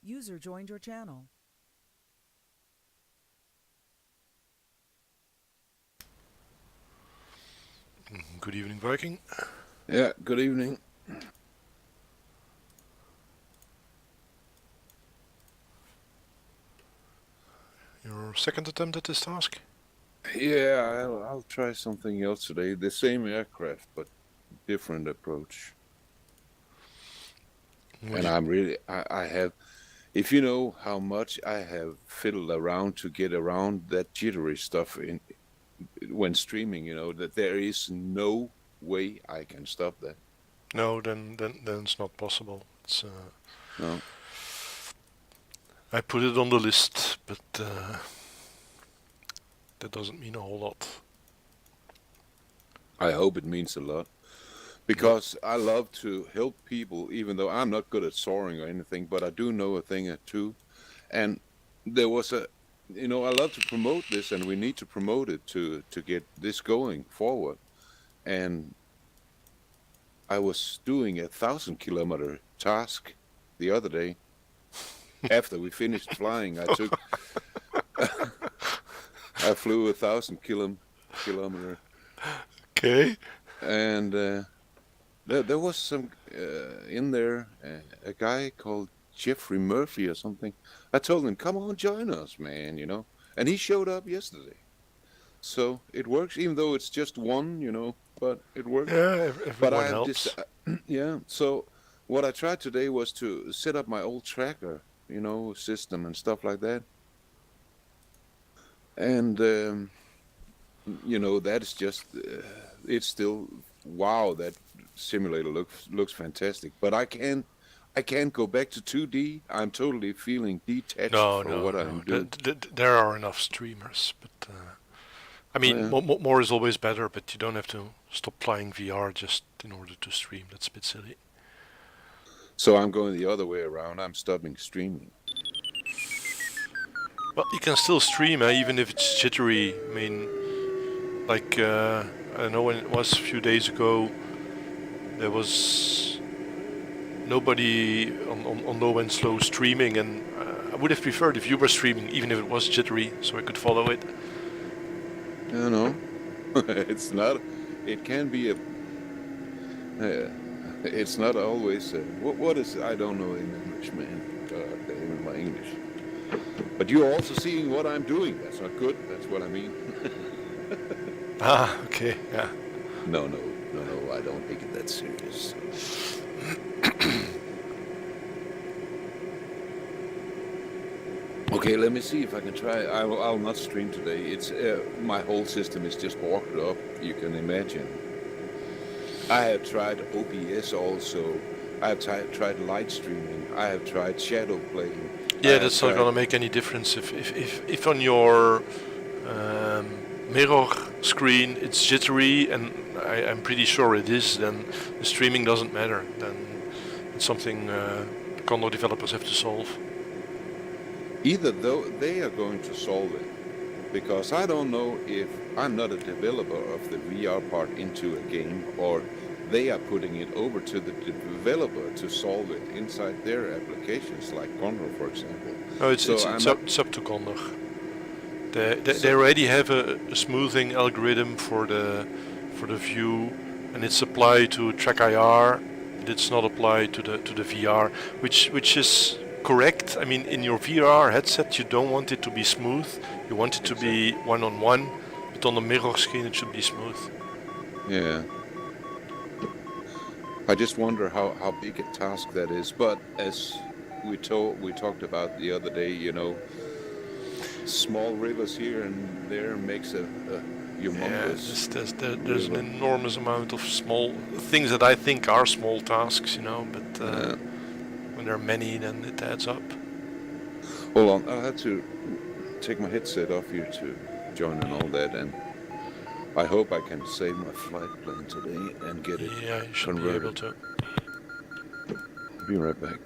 User joined your channel. Good evening, Viking. Yeah, good evening. Your second attempt at this task? Yeah, I'll try something else today. The same aircraft, but different approach. And I'm really, I have, if you know how much I have fiddled around to get around that jittery stuff when streaming, that there is no way I can stop that. No, then it's not possible. It's No. I put it on the list, but that doesn't mean a whole lot. I hope it means a lot. Because I love to help people, even though I'm not good at soaring or anything, but I do know a thing or two. And there was I love to promote this, and we need to promote it to get this going forward. And I was doing a 1,000-kilometer task the other day. After we finished flying, I flew 1,000-kilometer. Okay. And there was some in there, a guy called Jeffrey Murphy or something. I told him, "Come on, join us, man." and he showed up yesterday. So it works, even though it's just one, but it works. Yeah, But everyone I have this, helps. yeah. So what I tried today was to set up my old tracker, system and stuff like that. And that is just, it's still wow. That simulator looks fantastic. But I can't go back to 2D. I'm totally feeling detached No, for no, what I'm no. doing. There are enough streamers, but I mean, Yeah. more is always better. But you don't have to stop playing VR just in order to stream. That's a bit silly. So I'm going the other way around. I'm stopping streaming. Well, you can still stream, even if it's jittery. I mean, like I know when it was a few days ago, there was nobody on low and slow streaming, and I would have preferred if you were streaming, even if it was jittery, so I could follow it. You know, it's not. It can be a. It's not always. What is? I don't know in English, man. God damn my English. But you're also seeing what I'm doing. That's not good. That's what I mean. Ah, okay, yeah. No, no, no, no. I don't take it that serious. Okay, let me see if I can try. I'll not stream today. It's my whole system is just walked up. You can imagine. I have tried OBS also. I have tried light streaming. I have tried shadow playing. I Yeah, have that's not tried. gonna make any difference if on your mirror screen it's jittery, and I'm pretty sure it is, then the streaming doesn't matter. Then it's something Condor developers have to solve. Either though they are going to solve it, because I don't know if I'm not a developer of the VR part into a game, or they are putting it over to the developer to solve it inside their applications, like Conroe, for example. No, it's So it's I'm it's not. up, it's up to Condor. They So already have a smoothing algorithm for the view, and it's applied to track IR, but it's not applied to the VR, which is correct. I mean, in your VR headset, you don't want it to be smooth. You want it to be exactly. one-on-one, but on the mirror screen it should be smooth. Yeah. I just wonder how big a task that is. But as we talked about the other day, small rivers here and there makes a Yeah, humongous there's an river. enormous amount of small things that I think are small tasks, but Uh, when there are many, then it adds up. Hold on, I'll have to take my headset off here to join and all that, and I hope I can save my flight plan today and get it Yeah, you should be able converted. to. Be right back.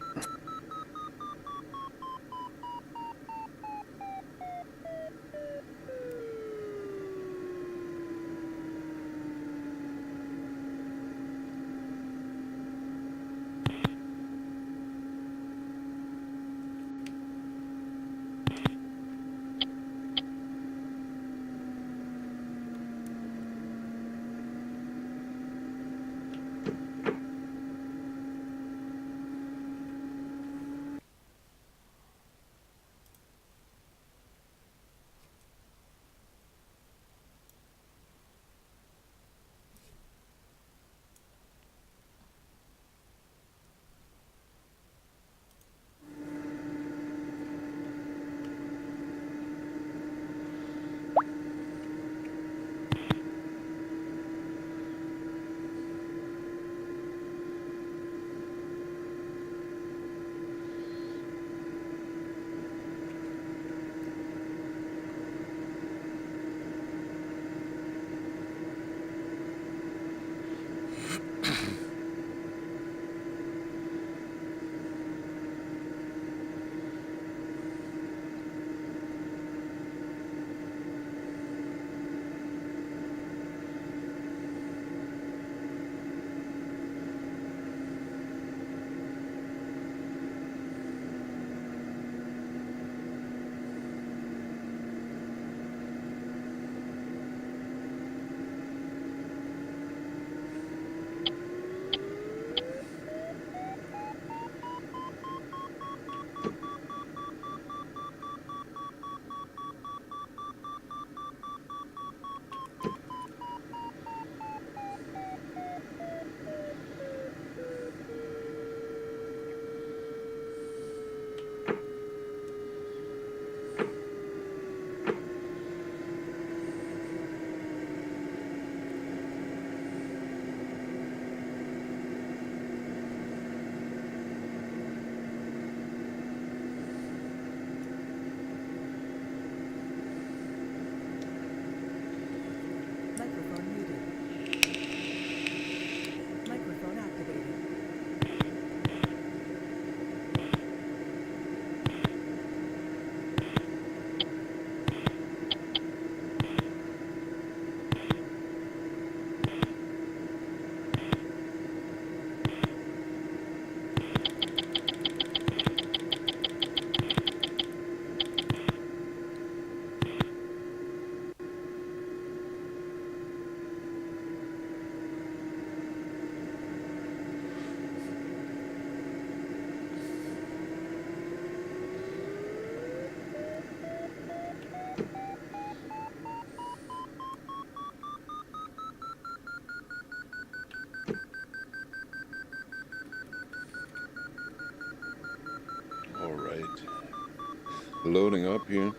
Loading up here.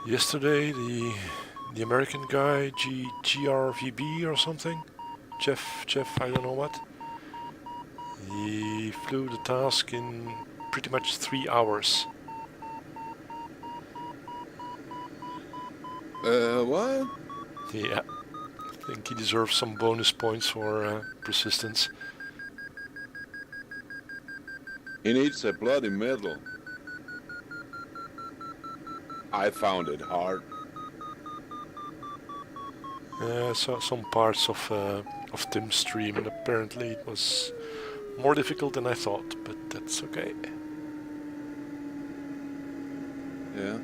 Yesterday, the American guy, GRVB or something, Jeff, I don't know what. He flew the task in pretty much 3 hours. What? Yeah, I think he deserves some bonus points for persistence. He needs a bloody medal. I found it hard. I saw some parts of Tim's stream, and apparently it was more difficult than I thought, but that's okay. Yeah.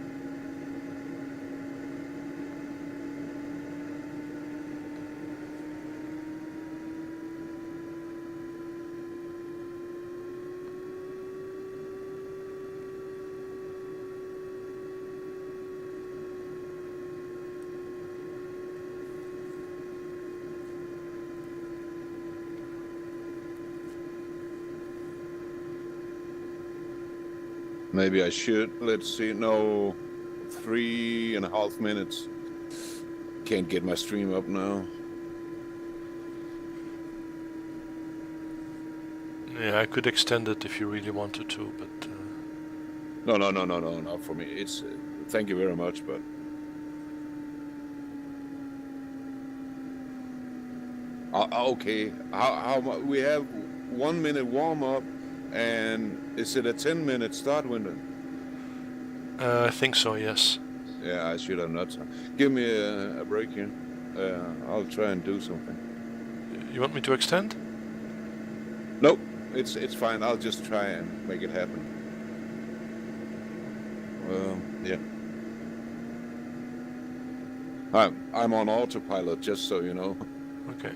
Maybe I should. Let's see. No, 3.5 minutes. Can't get my stream up now. Yeah, I could extend it if you really wanted to, but... No, not for me. It's thank you very much, but okay. How we have 1 minute warm up, and is it a 10-minute start window? I think so, yes. Yeah, I should have not. Give me a break here. I'll try and do something. You want me to extend? Nope, it's fine. I'll just try and make it happen. Yeah. I'm on autopilot, just so you know. Okay.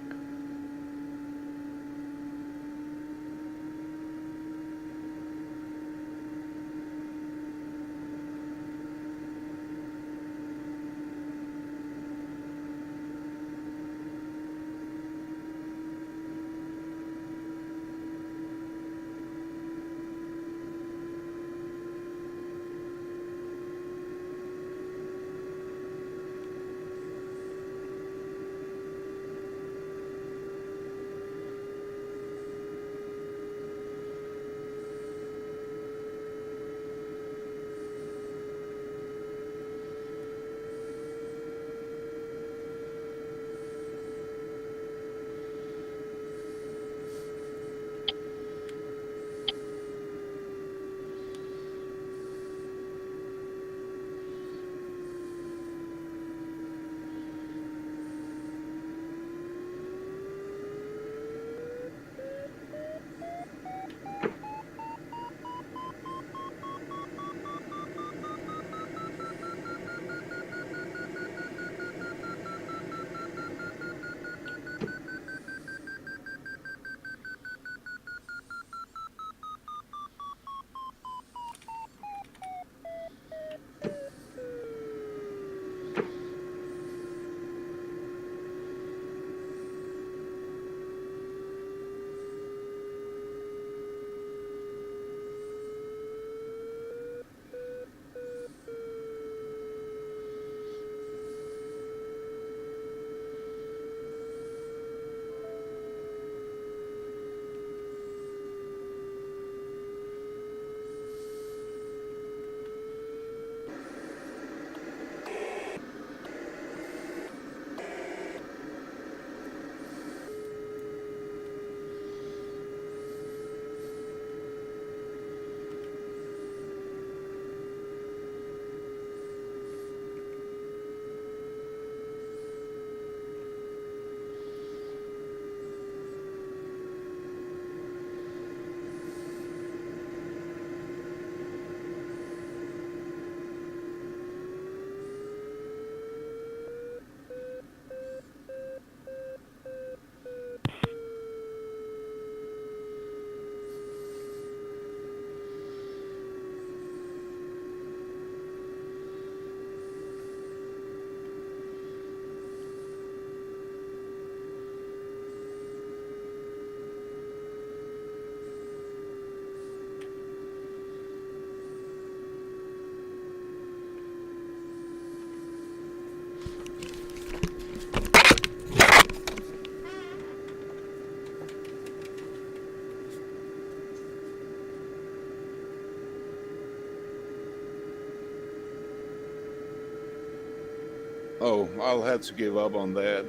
Oh, I'll have to give up on that.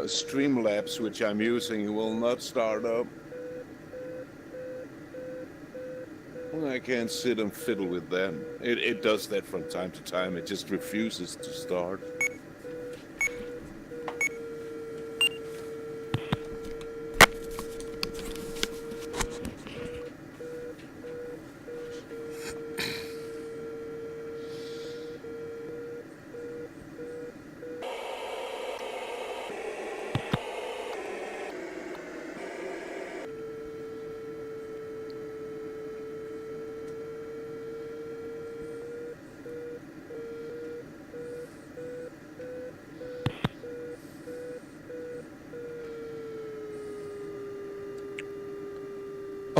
Streamlabs, which I'm using, will not start up. I can't sit and fiddle with that. It does that from time to time. It just refuses to start.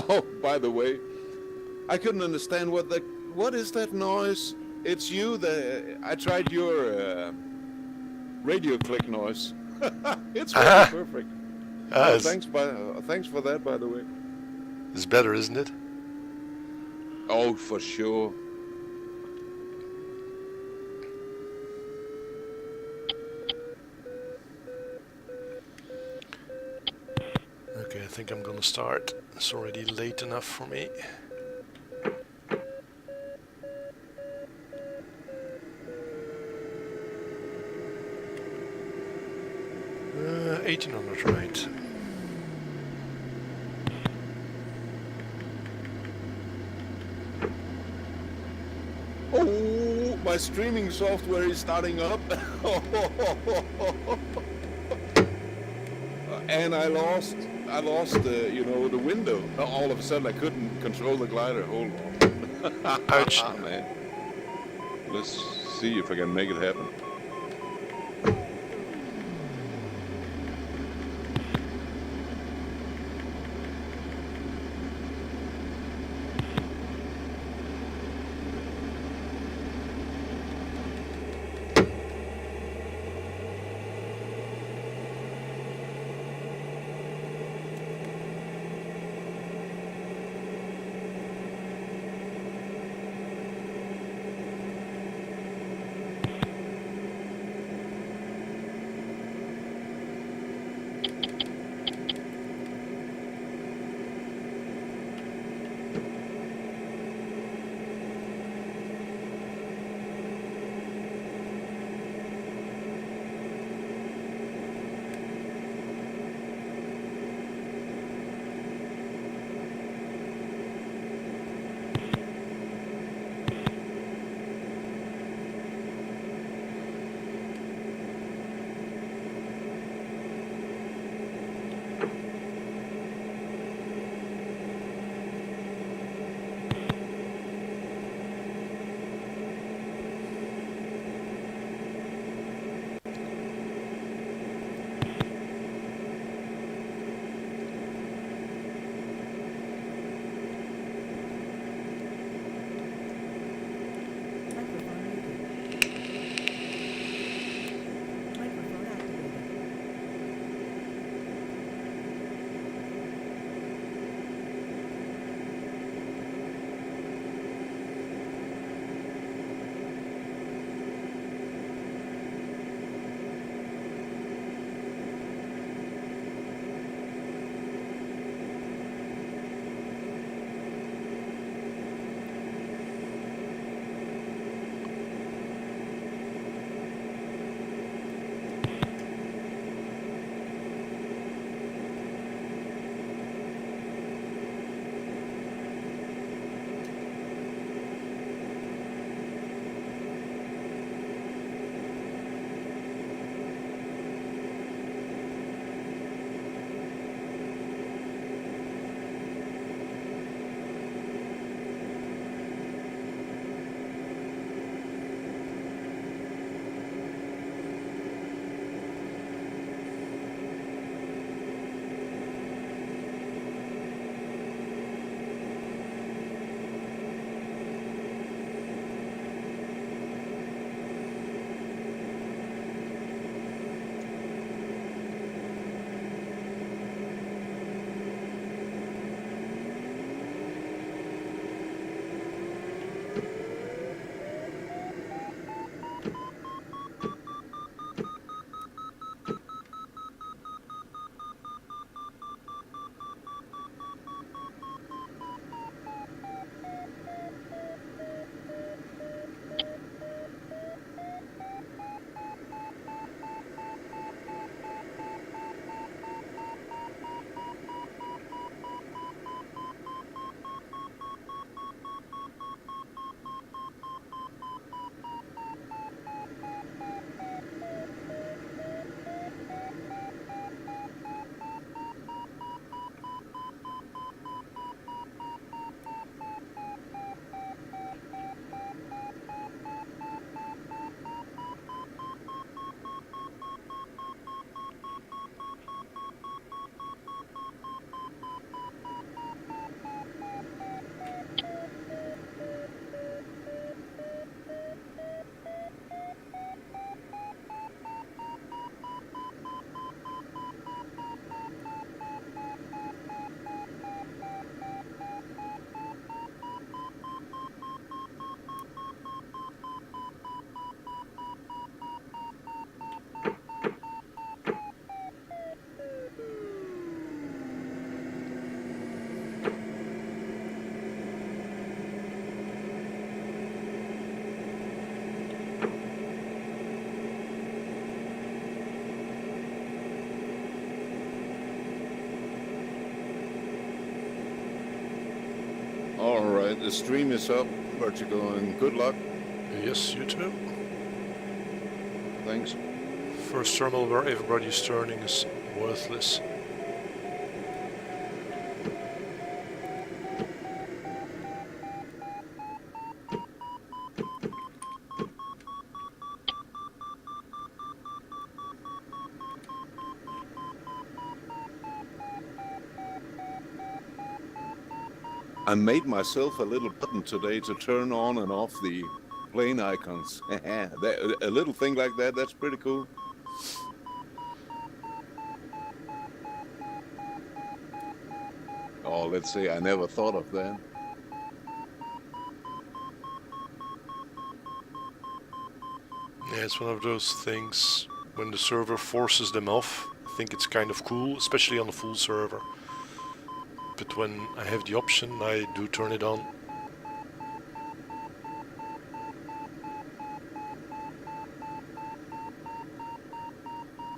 Oh, by the way, I couldn't understand what is that noise? It's you. I tried your radio click noise. It's working Ah, perfect. ah, Oh, thanks for that, by the way. it's better, isn't it? Oh, for sure. Okay, I think I'm gonna start. It's already late enough for me. 1800, right. Oh, my streaming software is starting up. And I lost the window. All of a sudden I couldn't control the glider. Hold on. Ouch. Man. Let's see if I can make it happen. All right, the stream is up, Vertical, and good luck. Yes, you too. Thanks. First terminal where everybody's turning is worthless. I made myself a little button today to turn on and off the plane icons. A little thing like that, that's pretty cool. Oh, let's see, I never thought of that. Yeah, it's one of those things when the server forces them off. I think it's kind of cool, especially on a full server. But when I have the option, I do turn it on.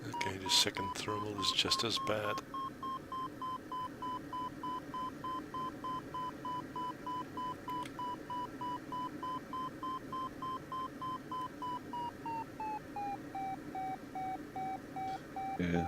Okay, the second thermal is just as bad. Yeah.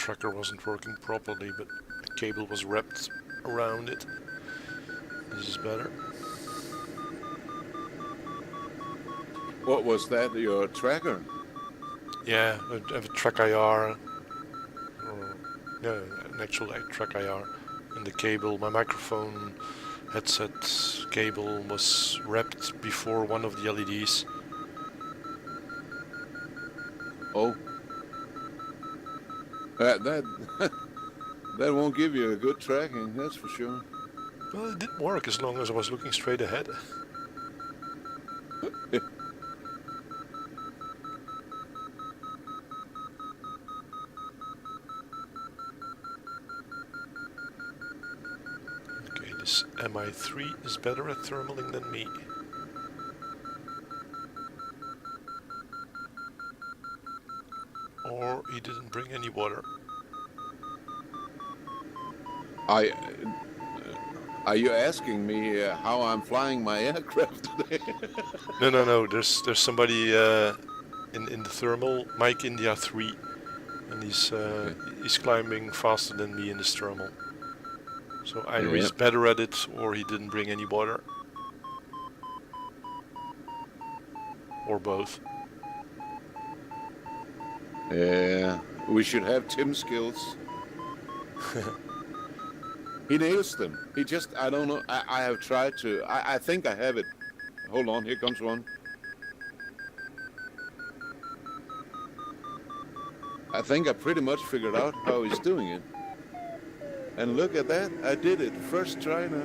tracker wasn't working properly, but the cable was wrapped around it. This is better. What was that? Your tracker? Yeah, I have a track IR, or yeah, an actual track IR, and the cable, my microphone headset cable was wrapped before one of the LEDs. Oh, that that won't give you a good tracking. That's for sure. Well, it didn't work as long as I was looking straight ahead. Okay, this MI3 is better at thermaling than me. Or he didn't bring any water. I Are you asking me how I'm flying my aircraft today? No. There's somebody in the thermal, Mike India 3, and he's climbing faster than me in this thermal. So either he's better at it or he didn't bring any water. Or both. Yeah, we should have Tim's skills. He nails them. He just, I don't know, I have tried to, I think I have it. Hold on, here comes one. I think I pretty much figured out how he's doing it. And look at that, I did it. First try now.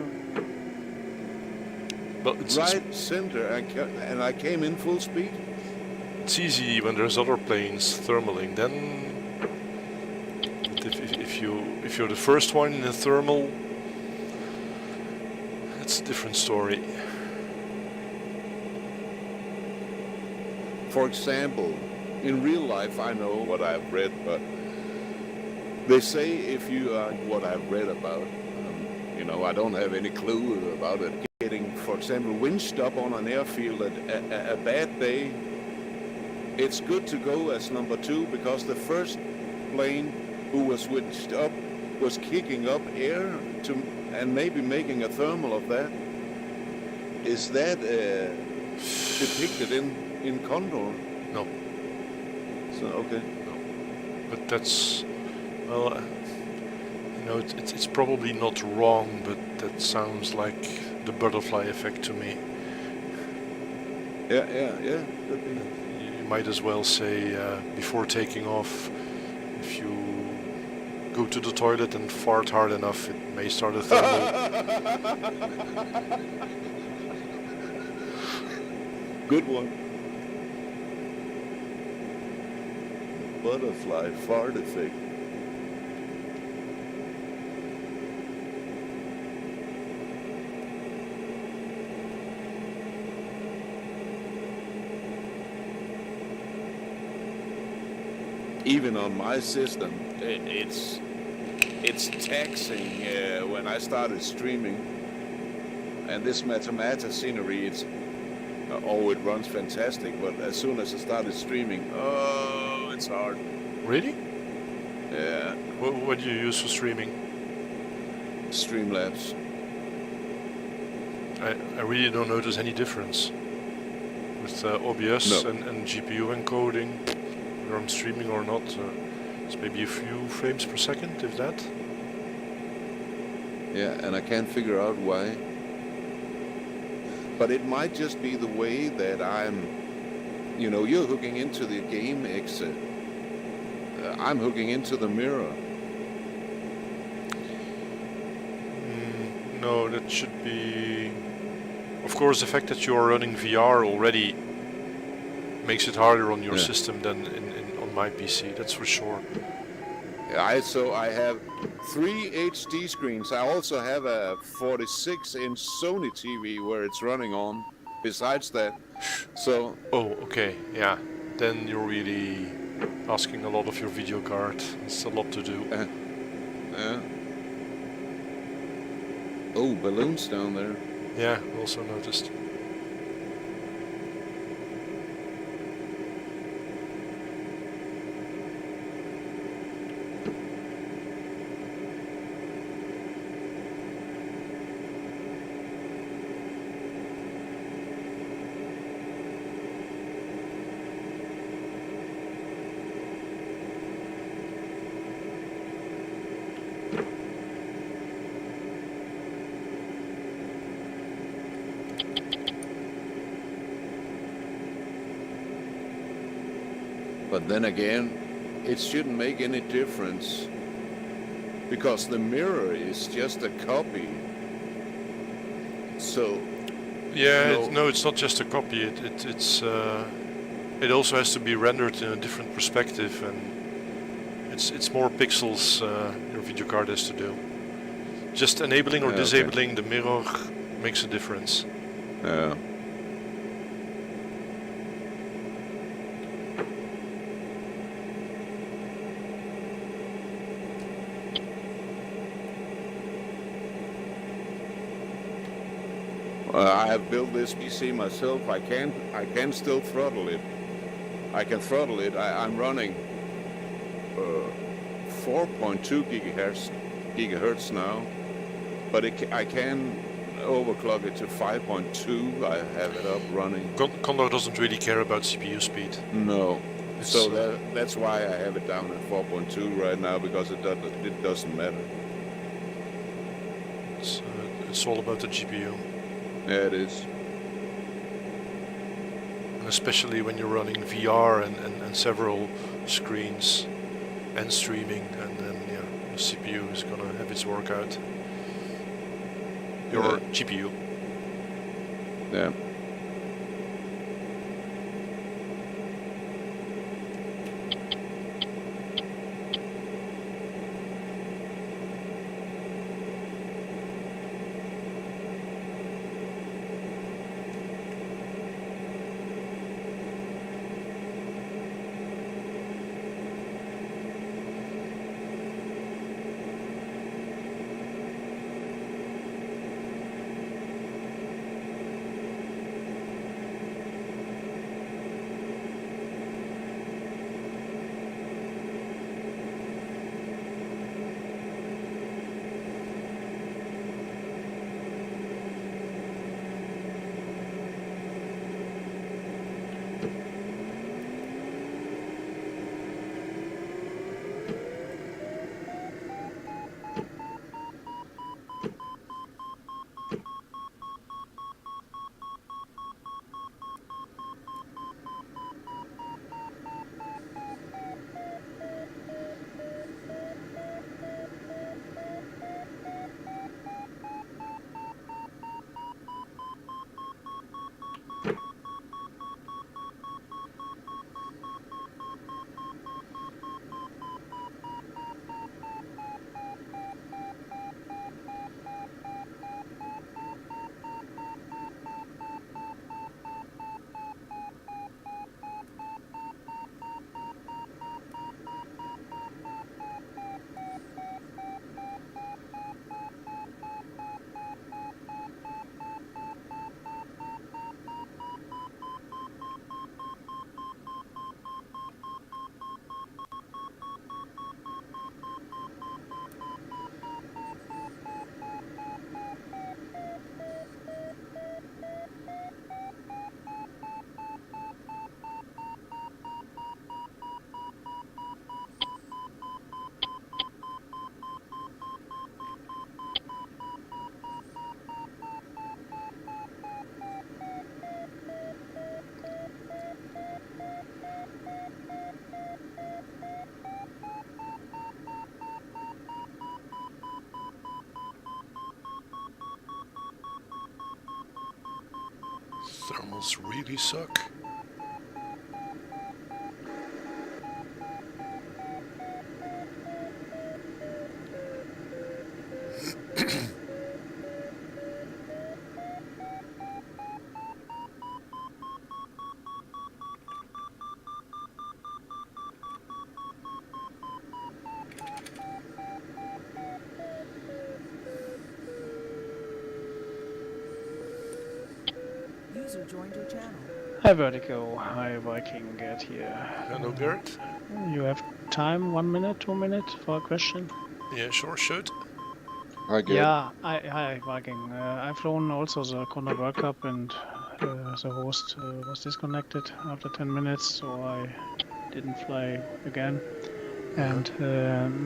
Well, right center, and I came in full speed. It's easy when there's other planes thermaling. Then, if you're the first one in a thermal, it's a different story. For example, in real life, I know what I've read, but they say if you are what I've read about, you know, I don't have any clue about it. Getting, for example, winched up on an airfield at a bad day, it's good to go as number 2 because the first plane who was winched up was kicking up air and maybe making a thermal of that. Is that depicted in Condor? No. So okay. No. But that's, well, you know, it's probably not wrong, but that sounds like the butterfly effect to me. Yeah. Could be. You might as well say before taking off, if you go to the toilet and fart hard enough, it may start a thermal. Good one. Butterfly fart effect. Even on my system, it's taxing when I started streaming. And this Matamata scenery, it runs fantastic. But as soon as I started streaming, oh, it's hard. Really? Yeah. What do you use for streaming? Streamlabs. I really don't notice any difference with OBS and GPU encoding. Whether I'm streaming or not, it's maybe a few frames per second, if that. Yeah, and I can't figure out why. But it might just be the way that I'm, you know, you're hooking into the game exit. I'm hooking into the mirror. No, that should be... Of course, the fact that you're running VR already makes it harder on your system than on my PC, that's for sure. So I have 3 HD screens. I also have a 46-inch Sony TV where it's running on. Besides that, so... Oh, okay, yeah. Then you're really asking a lot of your video card. It's a lot to do. Oh, balloons down there. Yeah, also noticed. But then again, it shouldn't make any difference because the mirror is just a copy. So Yeah, no, no, it's not just a copy. It also has to be rendered in a different perspective, and it's more pixels your video card has to do. Just enabling or okay. disabling the mirror makes a difference. Yeah. I have built this PC myself. I can still throttle it. I can throttle it. I'm running 4.2 gigahertz now, but I can overclock it to 5.2. I have it up running. Condor doesn't really care about CPU speed. No. It's, So that's why I have it down at 4.2 right now, because it doesn't matter. It's all about the GPU. Yeah, it is. And especially when you're running VR and several screens and streaming, and then the CPU is gonna have its workout. Your GPU. Yeah. Thermals really suck. User joined your channel. Hi Vertigo, hi Viking, get here. Hello, Garrett. You have time, 1 minute, 2 minutes for a question? Yeah, sure, shoot. I get. Yeah, hi Viking. I've flown also the Condor World Cup, and the host was disconnected after 10 minutes, so I didn't fly again. And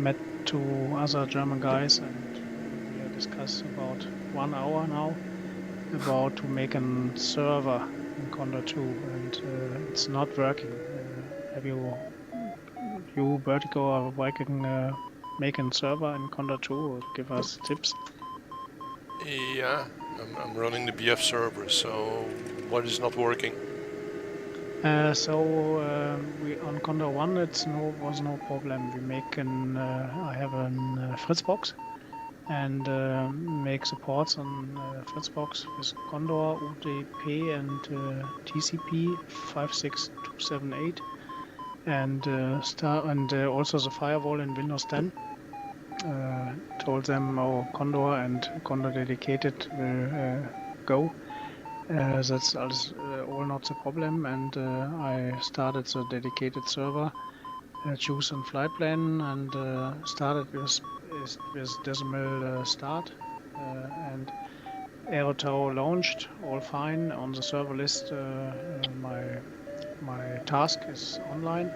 met two other German guys, and we discussed about 1 hour now about to make a server in Condor 2, and it's not working. Have you you, Vertigo or Viking, make a server in Condor 2 or give us tips? Yeah, I'm running the BF server, so what is not working? We on Condor 1 was no problem. We make I have an Fritzbox and make supports on Fritzbox with Condor, UDP and TCP 56278 and also the firewall in Windows 10. Told them our Condor and Condor dedicated will go. That's all not the problem, and I started the dedicated server, choose a flight plan, and started with decimal start, and Aerotau launched, all fine. On the server list, my task is online,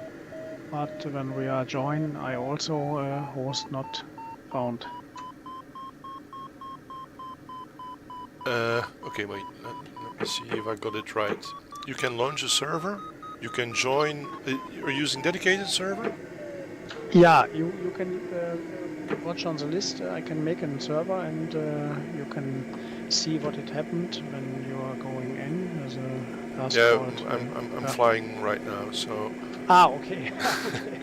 but when we are join, I also host not found. Okay, wait. Let me see if I got it right. You can launch a server. You can join. You're using dedicated server. Yeah, you can watch on the list. I can make a server, and you can see what it happened when you are going in. There's a task Yeah, called. I'm flying right now, so. Okay. Okay.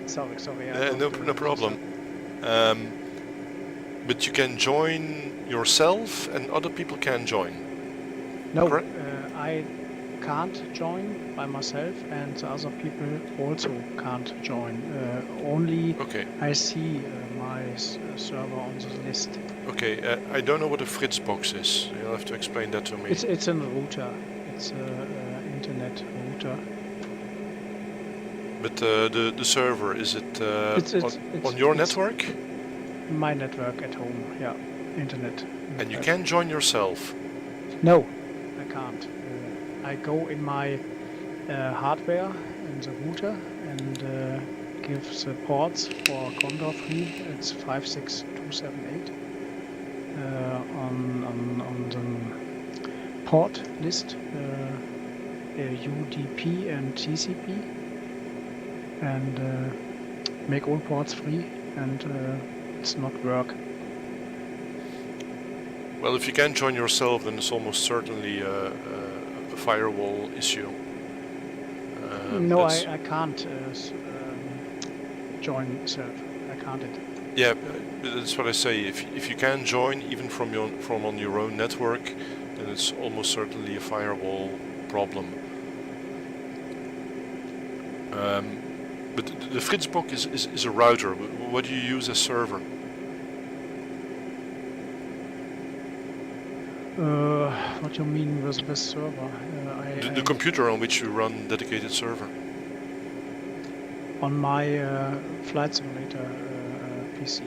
Sorry. No problem. But you can join yourself, and other people can join. No, Correct? I can't join by myself, and the other people also can't join. Only Okay. I see my server on the list. Okay. I don't know what a Fritzbox is. You'll have to explain that to me. It's a router. It's a internet router. But the server, is it on your network? My network at home, yeah, internet. And you can join yourself. No, I can't. I go in my hardware in the router and give the ports for Condor 3. It's 56278 on the port list, UDP and TCP, and make all ports free, and it's not work. Well, if you can join yourself, then it's almost certainly a firewall issue. No, I can't join myself. I can't it. Yeah, that's what I say. If you can join even from on your own network, then it's almost certainly a firewall problem. But the Fritzbox is a router. What do you use as server? What you mean with the server? The computer on which you run dedicated server. On my flight simulator PC.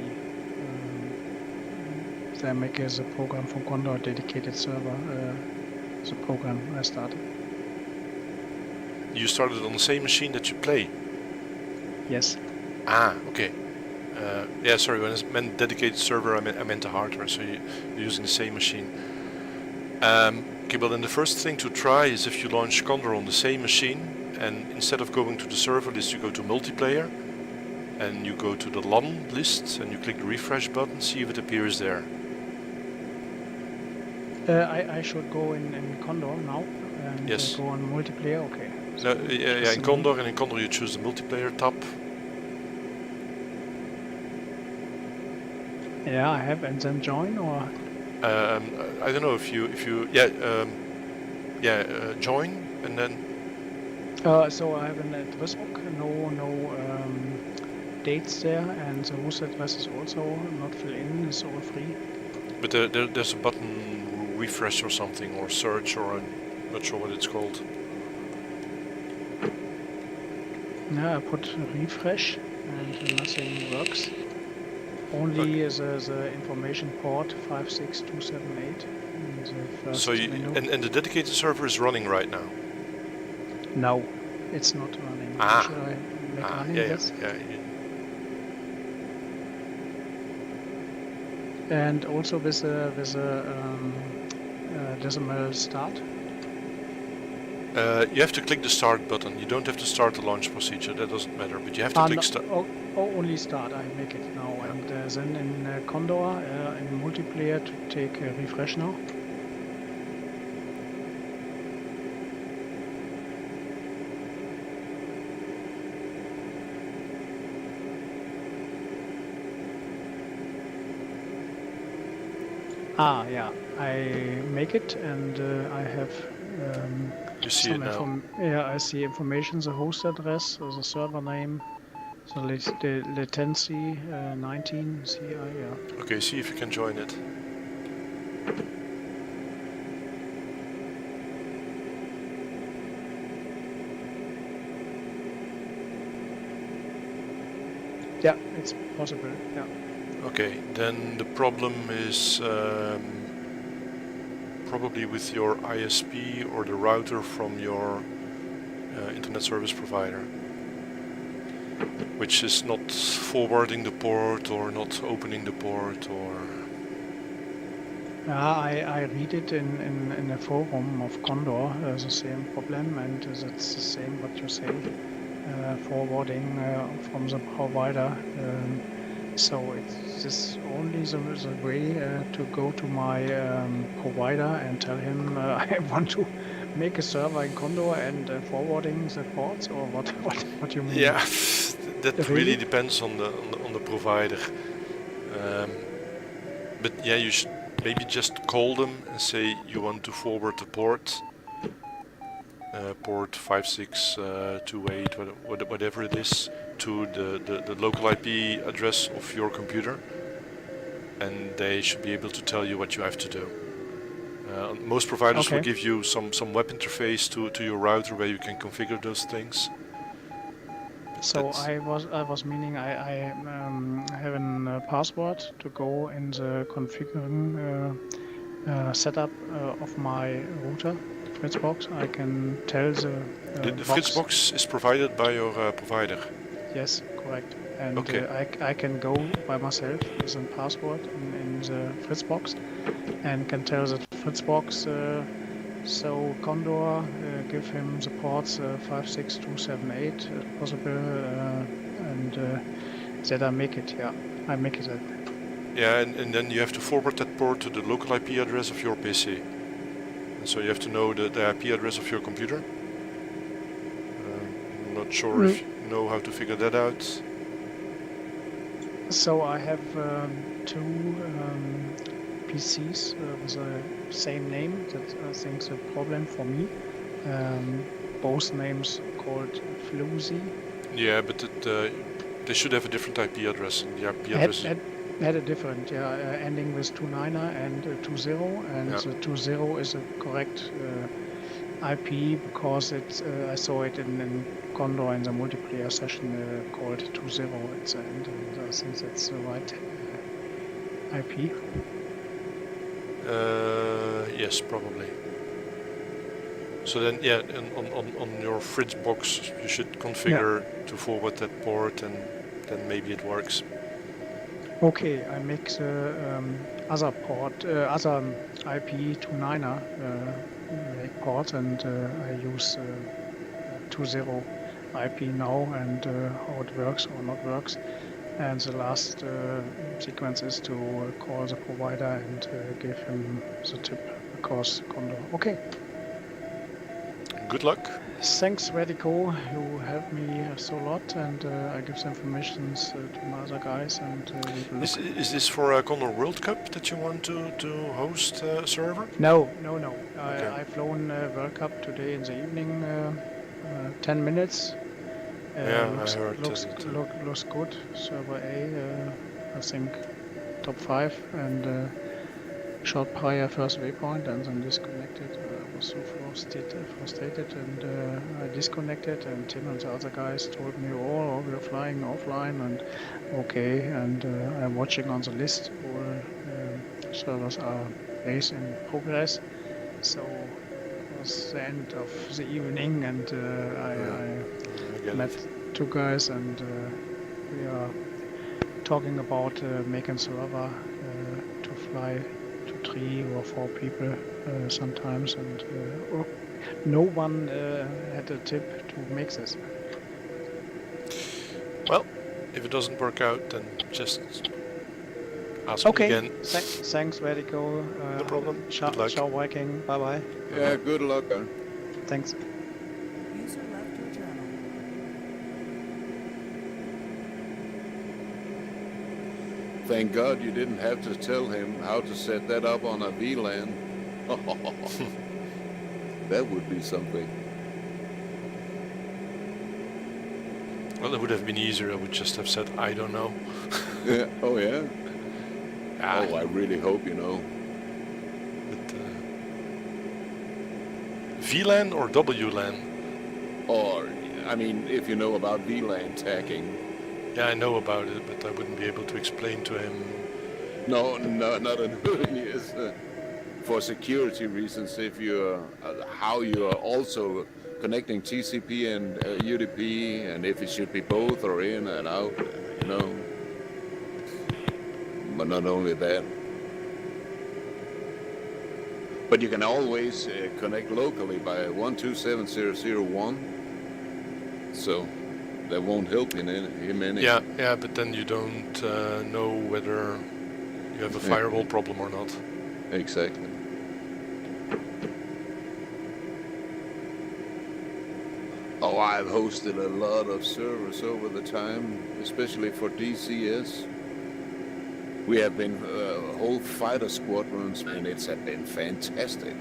They make as a program for Condor dedicated server. The program I started. You started on the same machine that you play? Yes. Ah, okay. Yeah, sorry, when I meant dedicated server, I meant the hardware, so you're using the same machine. Okay, well then the first thing to try is if you launch Condor on the same machine, and instead of going to the server list, you go to multiplayer, and you go to the LAN list, and you click the refresh button, see if it appears there. I should go in Condor now and Yes. go on multiplayer. Okay. No, yeah, in Condor, and in Condor you choose the multiplayer tab. Yeah, I have, and then join or. I don't know if you join and then. So I have an address book, no dates there, and the host address is also not filled in. It's all free. But there's a button, refresh or something, or search, or I'm not sure what it's called. Yeah, I put refresh and nothing works. Only the information port 56278 in the first So and the dedicated server is running right now. No, it's not running. Ah. Should I make running Yeah. this? Yeah. And also with a decimal start. You have to click the start button. You don't have to start the launch procedure. That doesn't matter. But you have to click start. Only start. I make it now, and then in Condor in multiplayer to take a refresh now. Yeah, I make it, and I have You see it now. I see information, the host address, the server name, the latency 19 CI. Yeah. Okay, see if you can join it. Yeah, it's possible. Yeah. Okay, then the problem is probably with your ISP or the router from your internet service provider, which is not forwarding the port or not opening the port or... I read it in a forum of Condor, the same problem, and that's the same what you say, forwarding from the provider. So it's just only the way to go to my provider and tell him I want to make a server in Condor and forwarding the ports, or what do you mean? Yeah, that really depends on the provider. But yeah, you should maybe just call them and say you want to forward the port, port 5628, whatever it is, to the local IP address of your computer, and they should be able to tell you what you have to do. Most providers will give you some web interface to your router where you can configure those things. So I was meaning I have a password to go in the configuring setup of my router, Fritzbox. I can tell the Fritzbox is provided by your provider. Yes, correct. And I can go by myself with a password in the Fritzbox and can tell the Fritzbox so Condor give him the ports 56278 possible and that I make it. Yeah, I make it. Yeah, and then you have to forward that port to the local IP address of your PC. And so you have to know the IP address of your computer. I'm not sure if you know how to figure that out. So I have two PCs with the same name. That I think is a problem for me. Both names called Floozy. Yeah, but they should have a different IP address. And the IP address had a different, ending with 29 and 20, and the 20 is a correct IP because it I saw it in Condor in the multiplayer session called 20 at the end, and I think that's the right IP. Yes, probably. So then, yeah, on your Fritzbox you should configure to forward that port, and then maybe it works. Okay, I make the other port, other IP 29er port, and I use 20 IP now, and how it works or not works. And the last sequence is to call the provider and give him the tip across Condor. Okay. Good luck. Thanks, Radico. You helped me so lot, and I give the information to my other guys. And is this for a Condor World Cup that you want to host a server? No. Okay. I've flown World Cup today in the evening, 10 minutes. I heard looks good. Server A, I think top 5, and short prior first waypoint, and then disconnected. I was so frustrated, and I disconnected, and Tim and the other guys told me, oh, we're flying offline, and okay, and I'm watching on the list, all servers are race in progress, so it was the end of the evening, and I met two guys, and we are talking about making server to fly to 3 or 4 people sometimes, and no one had a tip to make this. Well, if it doesn't work out, then just ask me Okay. again. Thanks, Radical. No problem. Good luck. Ciao, Viking. Bye bye. Yeah, good luck. Thanks. User left your channel. Thank God you didn't have to tell him how to set that up on a VLAN. That would be something. Well, it would have been easier. I would just have said, I don't know. Yeah. Oh, yeah? Ah, Oh, I really hope you know. but, VLAN or WLAN? Or, I mean, if you know about VLAN tacking. Yeah, I know about it, but I wouldn't be able to explain to him. No, not a million years. For security reasons, if you how you are also connecting TCP and UDP, and if it should be both or in and out, you know. But not only that. But you can always connect locally by 127001. So that won't help him any. Yeah, but then you don't know whether you have a firewall problem or not. Exactly. Oh, I've hosted a lot of servers over the time, especially for DCS. We have been whole fighter squadrons, and it's been fantastic.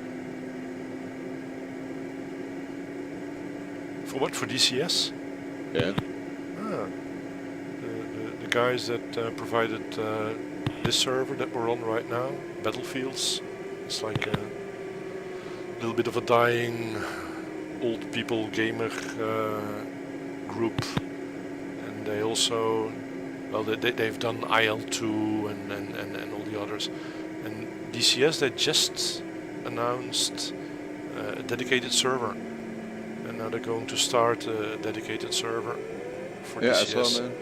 For what? For DCS? Yeah. Ah, the guys that provided this server that we're on right now, Battlefields. It's like a little bit of a dying old people gamer group, and they also, well, they've done IL2 and all the others. And DCS, they just announced a dedicated server, and now they're going to start a dedicated server for Yeah, I DCS. saw that.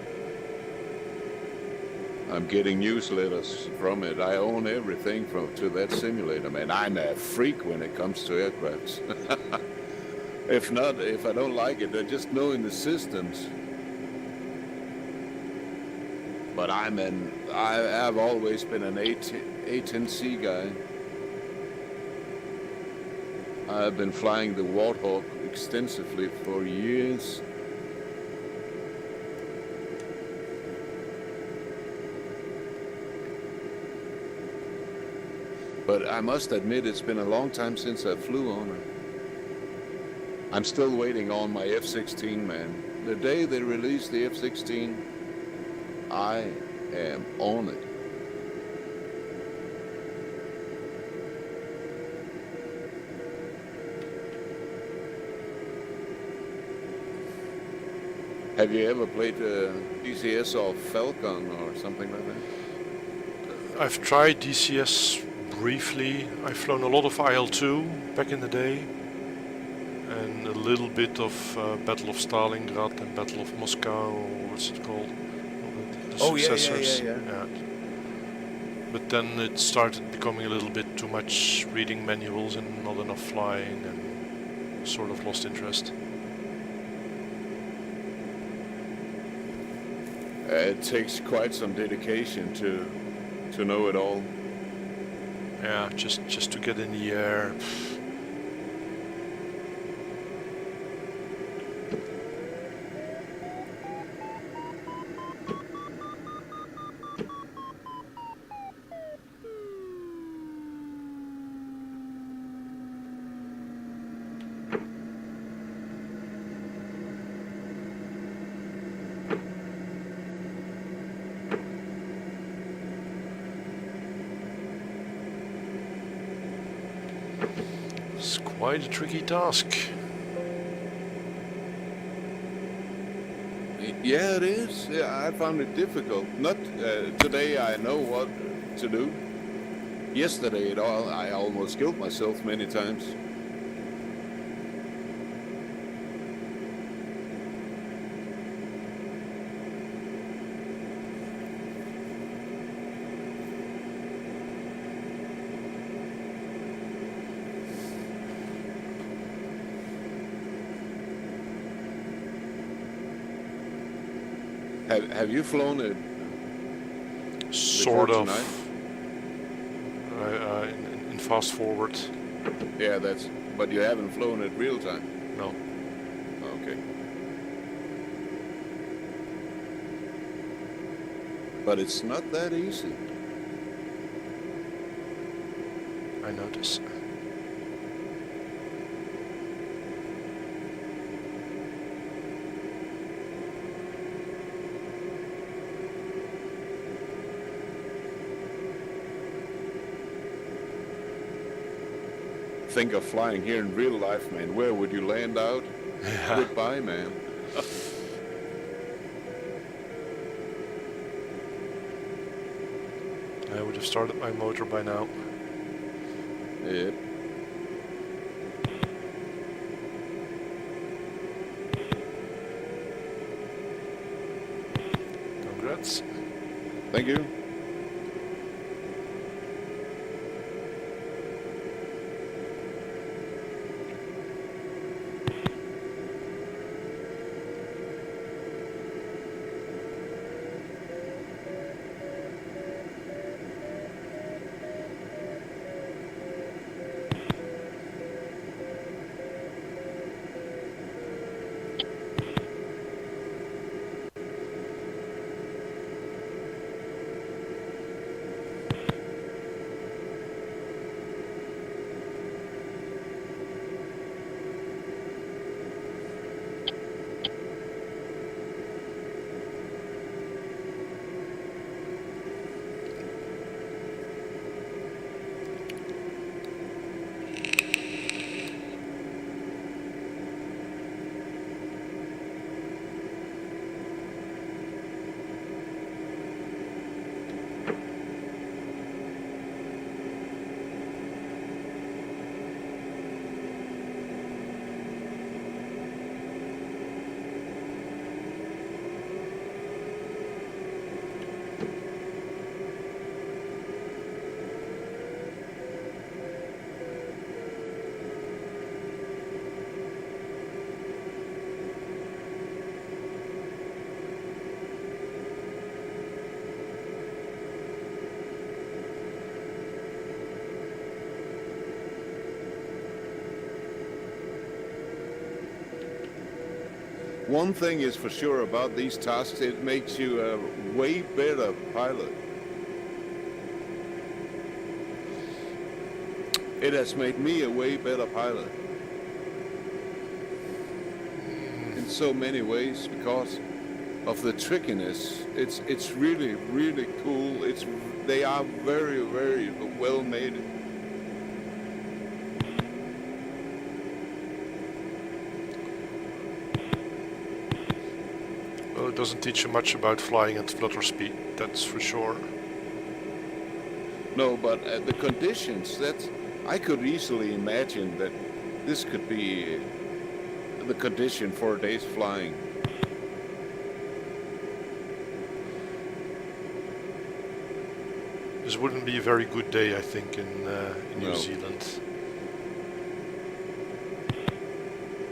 I'm getting newsletters from it. I own everything to that simulator, man. I'm a freak when it comes to aircrafts. If I don't like it, I just know in the systems. But I've always been an A10C guy. I've been flying the Warthog extensively for years. But I must admit, it's been a long time since I flew on it. I'm still waiting on my F-16, man. The day they release the F-16, I am on it. Have you ever played DCS or Falcon or something like that? I've tried DCS briefly. I've flown a lot of IL2 back in the day, and a little bit of Battle of Stalingrad and Battle of Moscow, or what's it called? The successors. Yeah. But then it started becoming a little bit too much reading manuals and not enough flying, and sort of lost interest. It takes quite some dedication to know it all. Yeah, just to get in the air. It's quite a tricky task. Yeah, it is. Yeah, I found it difficult. Not today. I know what to do. Yesterday, I almost killed myself many times. Have you flown it before Sort tonight? of. In fast forward. Yeah, but you haven't flown it real time. No. Okay. But it's not that easy. I notice. Think of flying here in real life, man. Where would you land out? Yeah. Goodbye, man. I would have started my motor by now. Yep. Congrats. Thank you. One thing is for sure about these tasks, it makes you a way better pilot. It has made me a way better pilot. In so many ways, because of the trickiness. It's really, really cool. They are very, very well made. Well, it doesn't teach you much about flying at flutter speed, that's for sure. No, but the conditions, I could easily imagine that this could be the condition for a day's flying. This wouldn't be a very good day, I think, in New No. Zealand.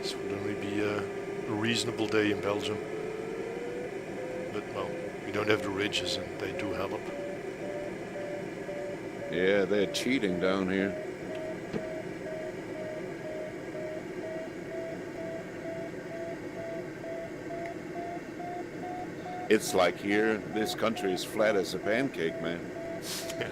This would only be a reasonable day in Belgium. But, well, we don't have the ridges and they do help. Yeah, they're cheating down here. It's like here, this country is flat as a pancake, man. Yeah.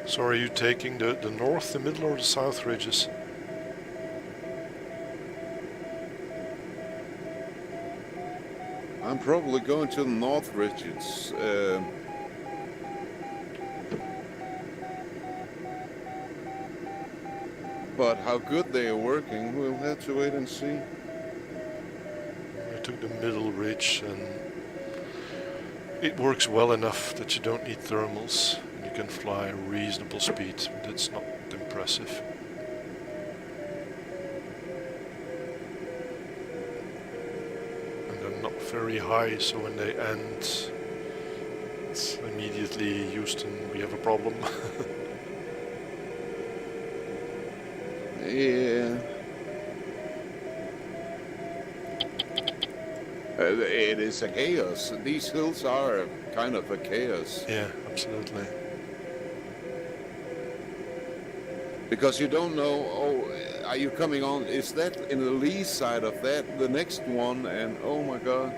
So are you taking the north, the middle or the south ridges? I'm probably going to the North Ridges. But how good they are working, we'll have to wait and see. I took the middle ridge, and it works well enough that you don't need thermals, and you can fly a reasonable speed, but it's not impressive. And they're not very high, so when they end, it's immediately Houston, we have a problem. Yeah. It is a chaos. These hills are kind of a chaos. Yeah, absolutely. Because you don't know, oh, are you coming on? Is that in the lee side of that, the next one? And oh my God.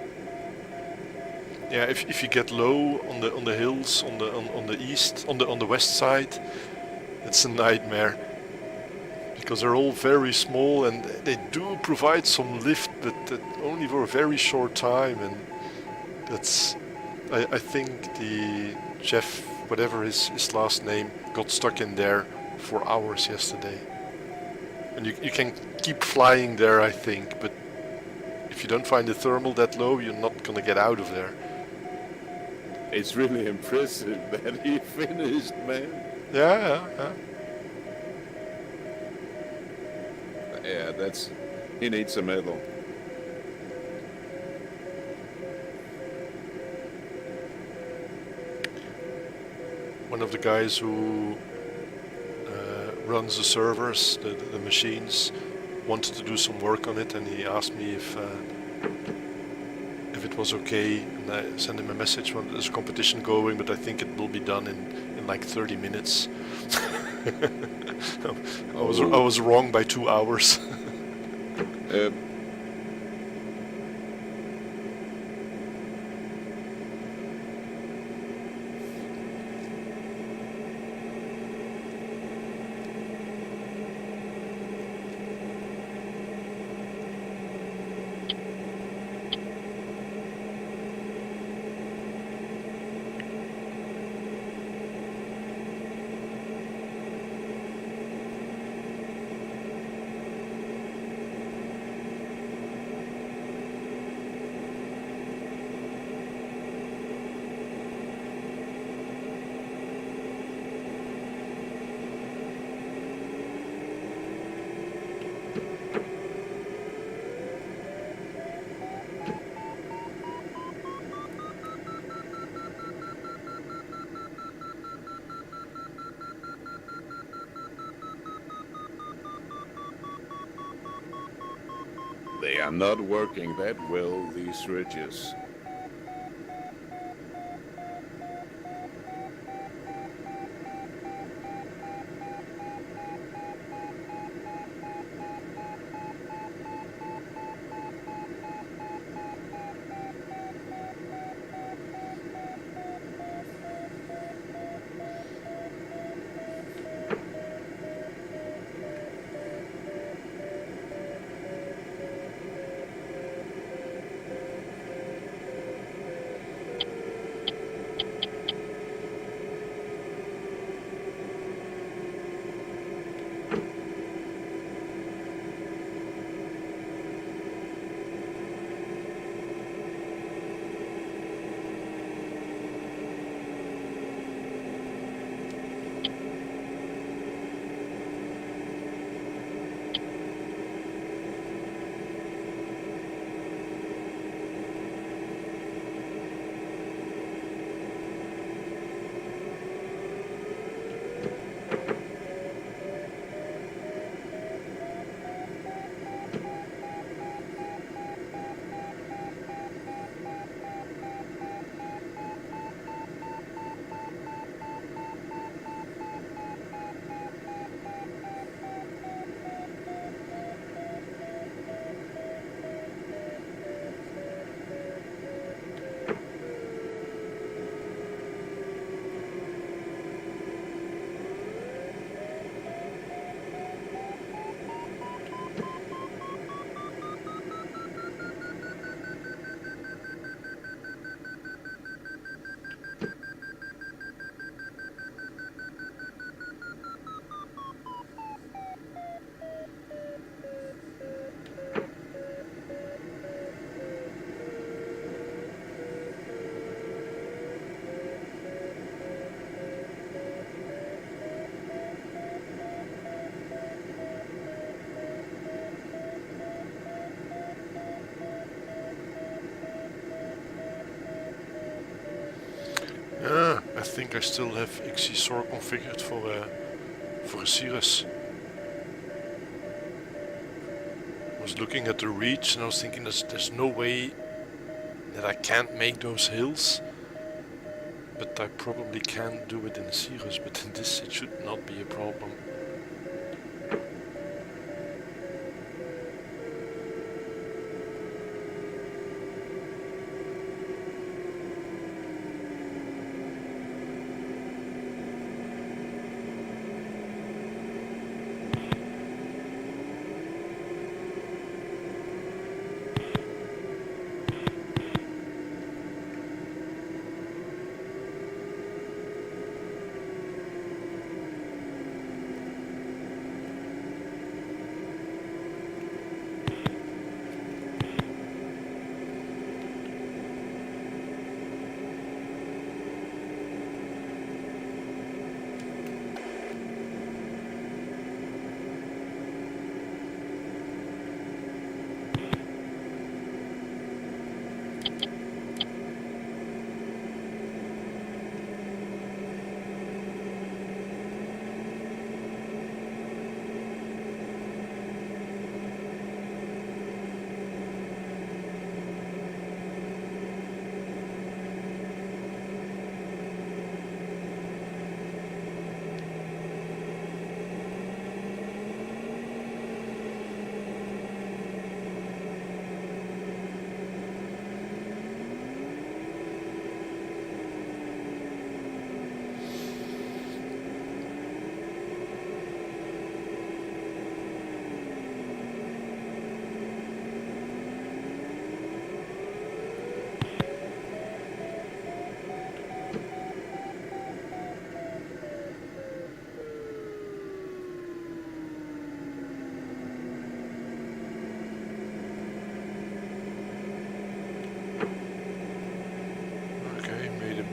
Yeah, if you get low on the hills on the east on the west side, it's a nightmare. Because they're all very small and they do provide some lift, but only for a very short time. And that's, I think the Jeff, whatever his last name, got stuck in there for hours yesterday. And you can keep flying there, I think, but if you don't find the thermal that low, you're not gonna get out of there. It's really impressive that he finished, man. Yeah. Yeah, he needs a medal. One of the guys who runs the servers, the machines, wanted to do some work on it, and he asked me if it was okay, and I sent him a message when there's a competition going, but I think it will be done in like 30 minutes. I was wrong by 2 hours. They are not working that well, these ridges. think I still have XC-SOAR configured for a Cirrus. I was looking at the reach and I was thinking there's no way that I can't make those hills. But I probably can do it in a Cirrus, but in this it should not be a problem.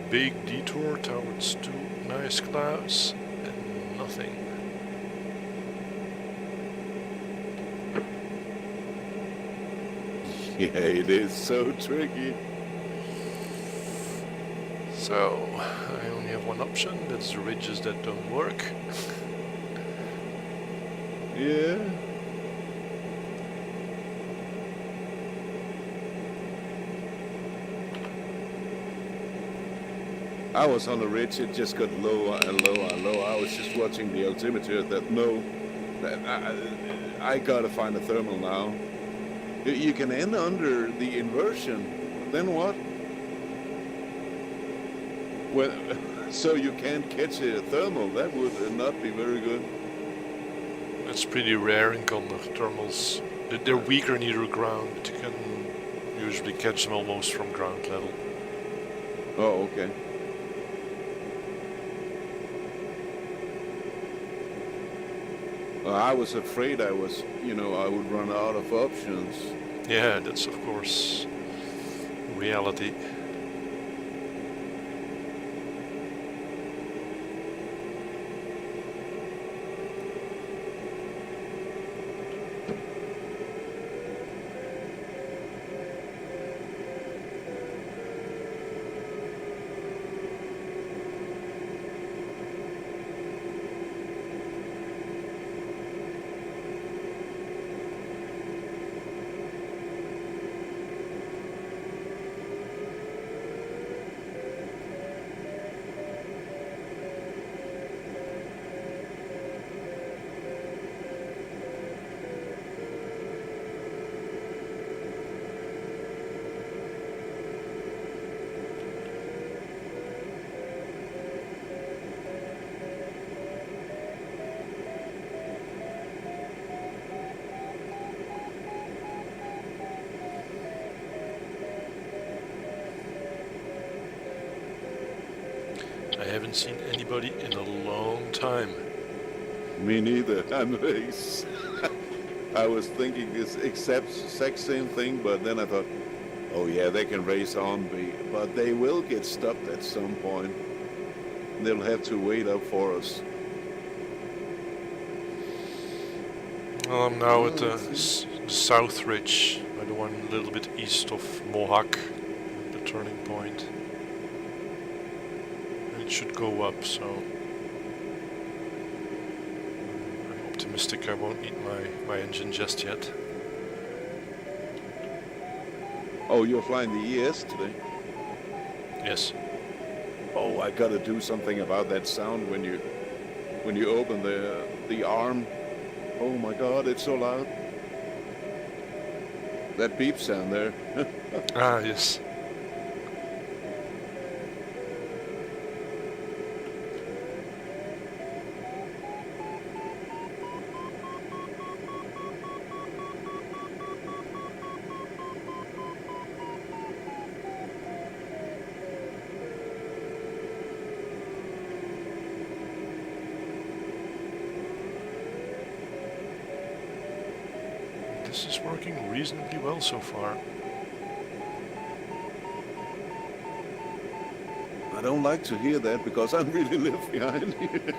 Big detour towards two nice clouds and nothing. Yeah, it is so tricky. So I only have one option, that's the ridges that don't work. Yeah. I was on the ridge, it just got lower and lower and lower. I was just watching the altimeter that I gotta find a thermal now. You can end under the inversion, then what? Well, so you can't catch a thermal, that would not be very good. That's pretty rare in Condor thermals. They're weaker near ground, but you can usually catch them almost from ground level. Oh, okay. I was afraid I would run out of options. Yeah, that's of course reality. I haven't seen anybody in a long time. Me neither. I was thinking this exact same thing, but then I thought, oh yeah, they can race on, but they will get stopped at some point. They'll have to wait up for us. Well, I'm now at the South Ridge, the one a little bit east of Mohawk, the turning point. And it should go up, so I'm optimistic I won't need my engine just yet. Oh, you're flying the ES today? Yes. Oh, I gotta do something about that sound when you open the arm. Oh my God, it's so loud. That beep sound there. Ah, yes. This is working reasonably well so far. I don't like to hear that because I really live behind here.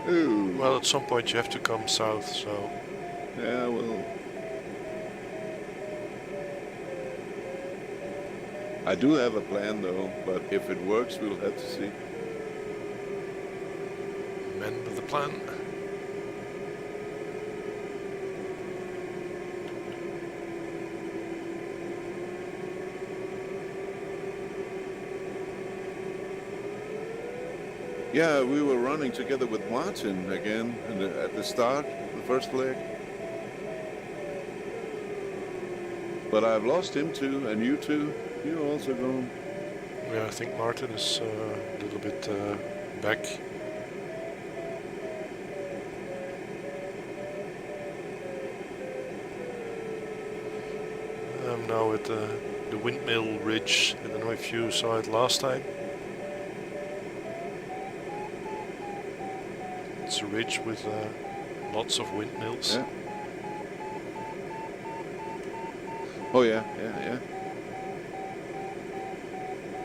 Ooh. Well, at some point you have to come south, so... Yeah, well... I do have a plan though, but if it works, we'll have to see. Men with the plan. Yeah, we were running together with Martin again at the start, the first leg. But I've lost him too, and you too. You're also gone. Yeah, I think Martin is a little bit back. I'm now at the windmill ridge. I don't know if you saw it last time. It's a ridge with lots of windmills. Yeah. Oh yeah, yeah, yeah.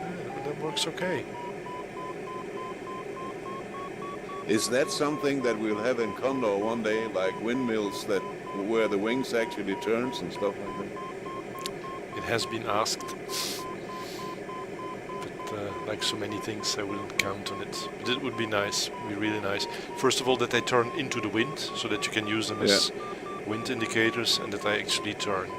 Yeah, that works okay. Is that something that we'll have in Condor one day, like windmills that where the wings actually turns and stuff like that? It has been asked. But like so many things, I wouldn't count on it. But it would be nice, would be really nice. First of all, that they turn into the wind, so that you can use them as wind indicators, and that they actually turn.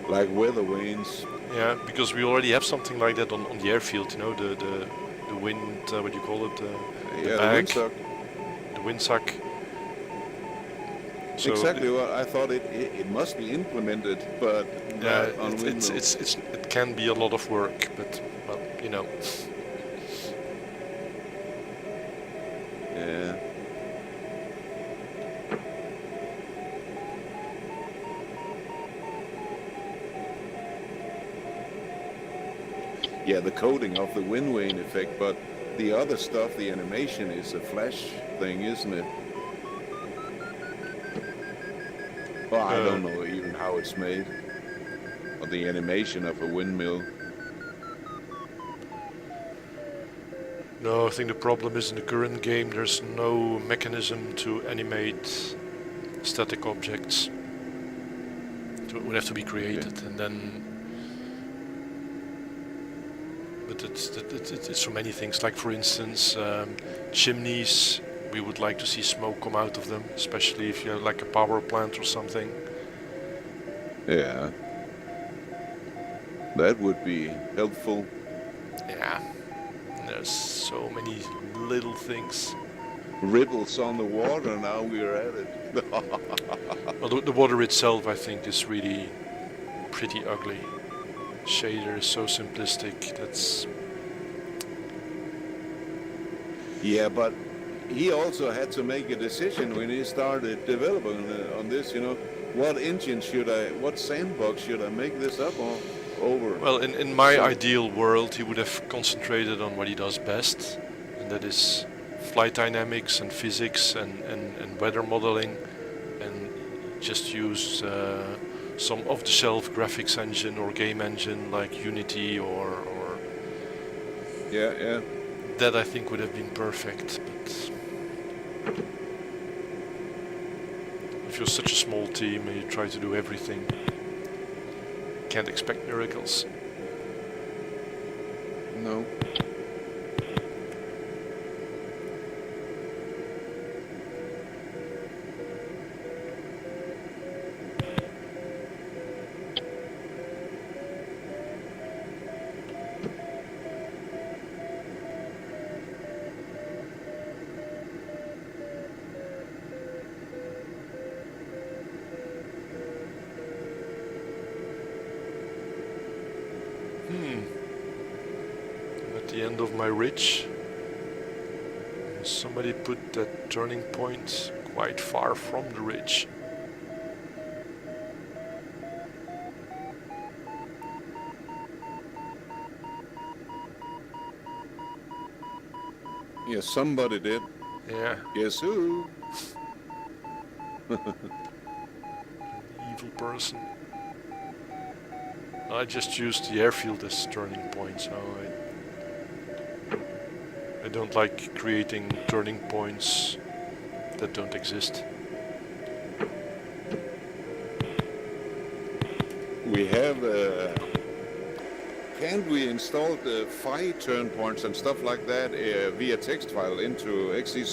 Like weather vanes. Yeah, because we already have something like that on the airfield, you know, the wind, what do you call it? The bag, the windsuck. So exactly. Well, I thought it must be implemented, but yeah, not on windmills. it can be a lot of work, but well, you know. Yeah. Yeah, the coding of the wind vane effect, but the other stuff, the animation, is a flash thing, isn't it? Well, I don't know even how it's made. Or the animation of a windmill. No, I think the problem is in the current game there's no mechanism to animate static objects. So it would have to be created, and then. But it's so many things. Like for instance, chimneys. We would like to see smoke come out of them, especially if you have like a power plant or something. Yeah. That would be helpful. Yeah. There's so many little things. Ripples on the water, now we're at it. Well, the water itself, I think, is really pretty ugly. Shader is so simplistic. That's... Yeah, but he also had to make a decision when he started developing on this, you know. What engine should what sandbox should I make this up over? Well, in my ideal world, he would have concentrated on what he does best, and that is flight dynamics and physics and weather modeling, and just use some off-the-shelf graphics engine or game engine like Unity or Yeah. that I think would have been perfect. But if you're such a small team and you try to do everything, can't expect miracles. No. I'm at the end of my ridge. Somebody put that turning point quite far from the ridge. Yeah, somebody did. Yeah, Guess who? evil person. I just used the airfield as turning point, so I don't like creating turning points that don't exist. We have. Can't we install the fire turn points and stuff like that via text file into XE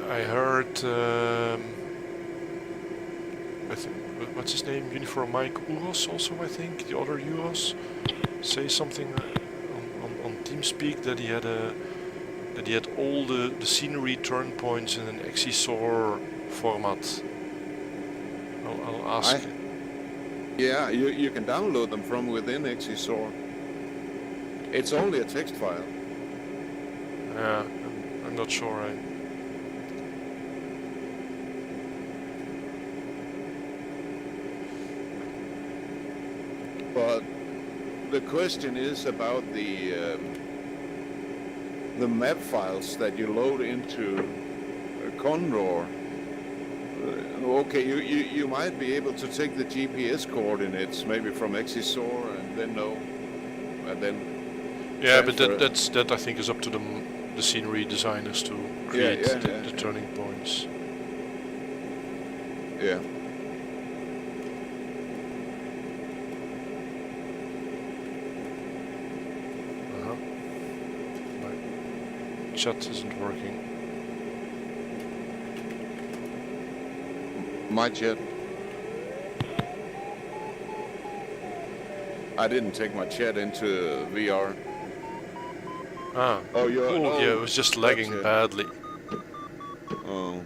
I heard, I think, what's his name? Uniform Mike Uros also, I think, the other Uros, say something on TeamSpeak that he had all the scenery turn points in an XE format. I'll ask. Yeah, you can download them from within XE It's only a text file. Yeah, I'm not sure. But the question is about the map files that you load into Condor. Okay, you might be able to take the GPS coordinates maybe from XE and then know, and then Yeah, but transfer. that I think is up to the scenery designers to create the turning points. Yeah. My chat isn't working. My chat. I didn't take my chat into VR. Ah. Oh, you're. Oh, Oh, yeah, it was just lagging gotcha. badly. Oh.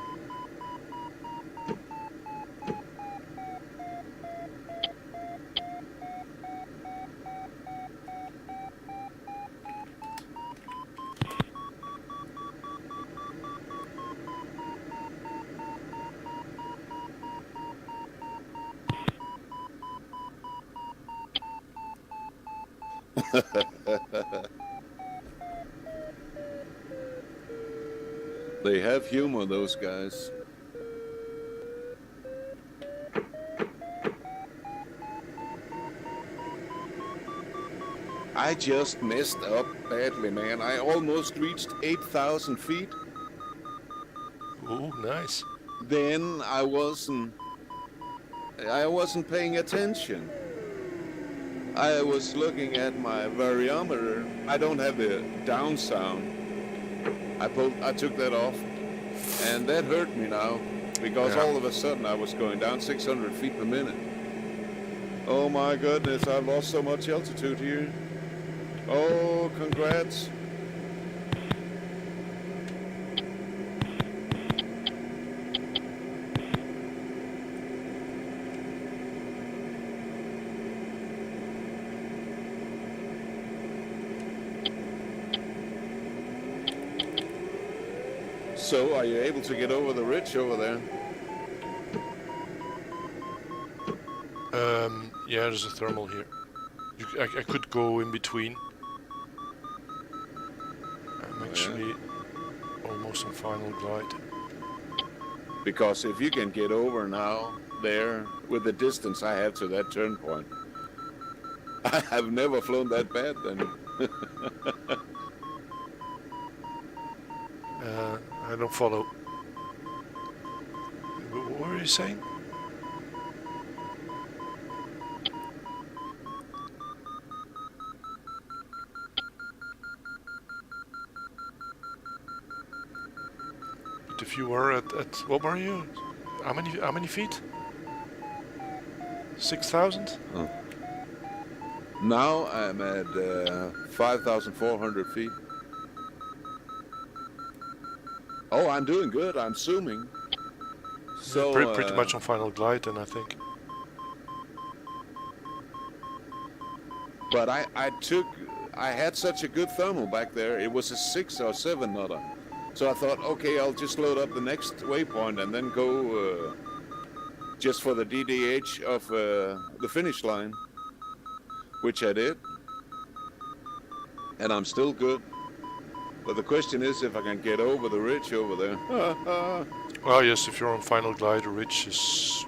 They have humor, those guys. I just messed up badly, man. I almost reached 8,000 feet. Oh, nice. Then I wasn't paying attention. I was looking at my variometer. I don't have the down sound. I took that off, and that hurt me now because all of a sudden I was going down 600 feet per minute. Oh my goodness, I've lost so much altitude here. Oh, congrats. So, are you able to get over the ridge over there? Yeah, there's a thermal here. I could go in between. I'm actually almost on final glide. Because if you can get over now, there, with the distance I have to that turn point, I've never flown that bad then. I don't follow. What were you saying? but if you were at what were you? How many feet? 6,000? Oh. Now I'm at 5,400 feet. Oh, I'm doing good. I'm zooming. So Pretty much on final glide, then I think. But I had such a good thermal back there. It was a 6 or 7 knotter. So I thought, okay, I'll just load up the next waypoint and then go just for the DDH of the finish line, which I did. And I'm still good. But the question is if I can get over the ridge over there. Well, yes, if you're on final glide, the ridge is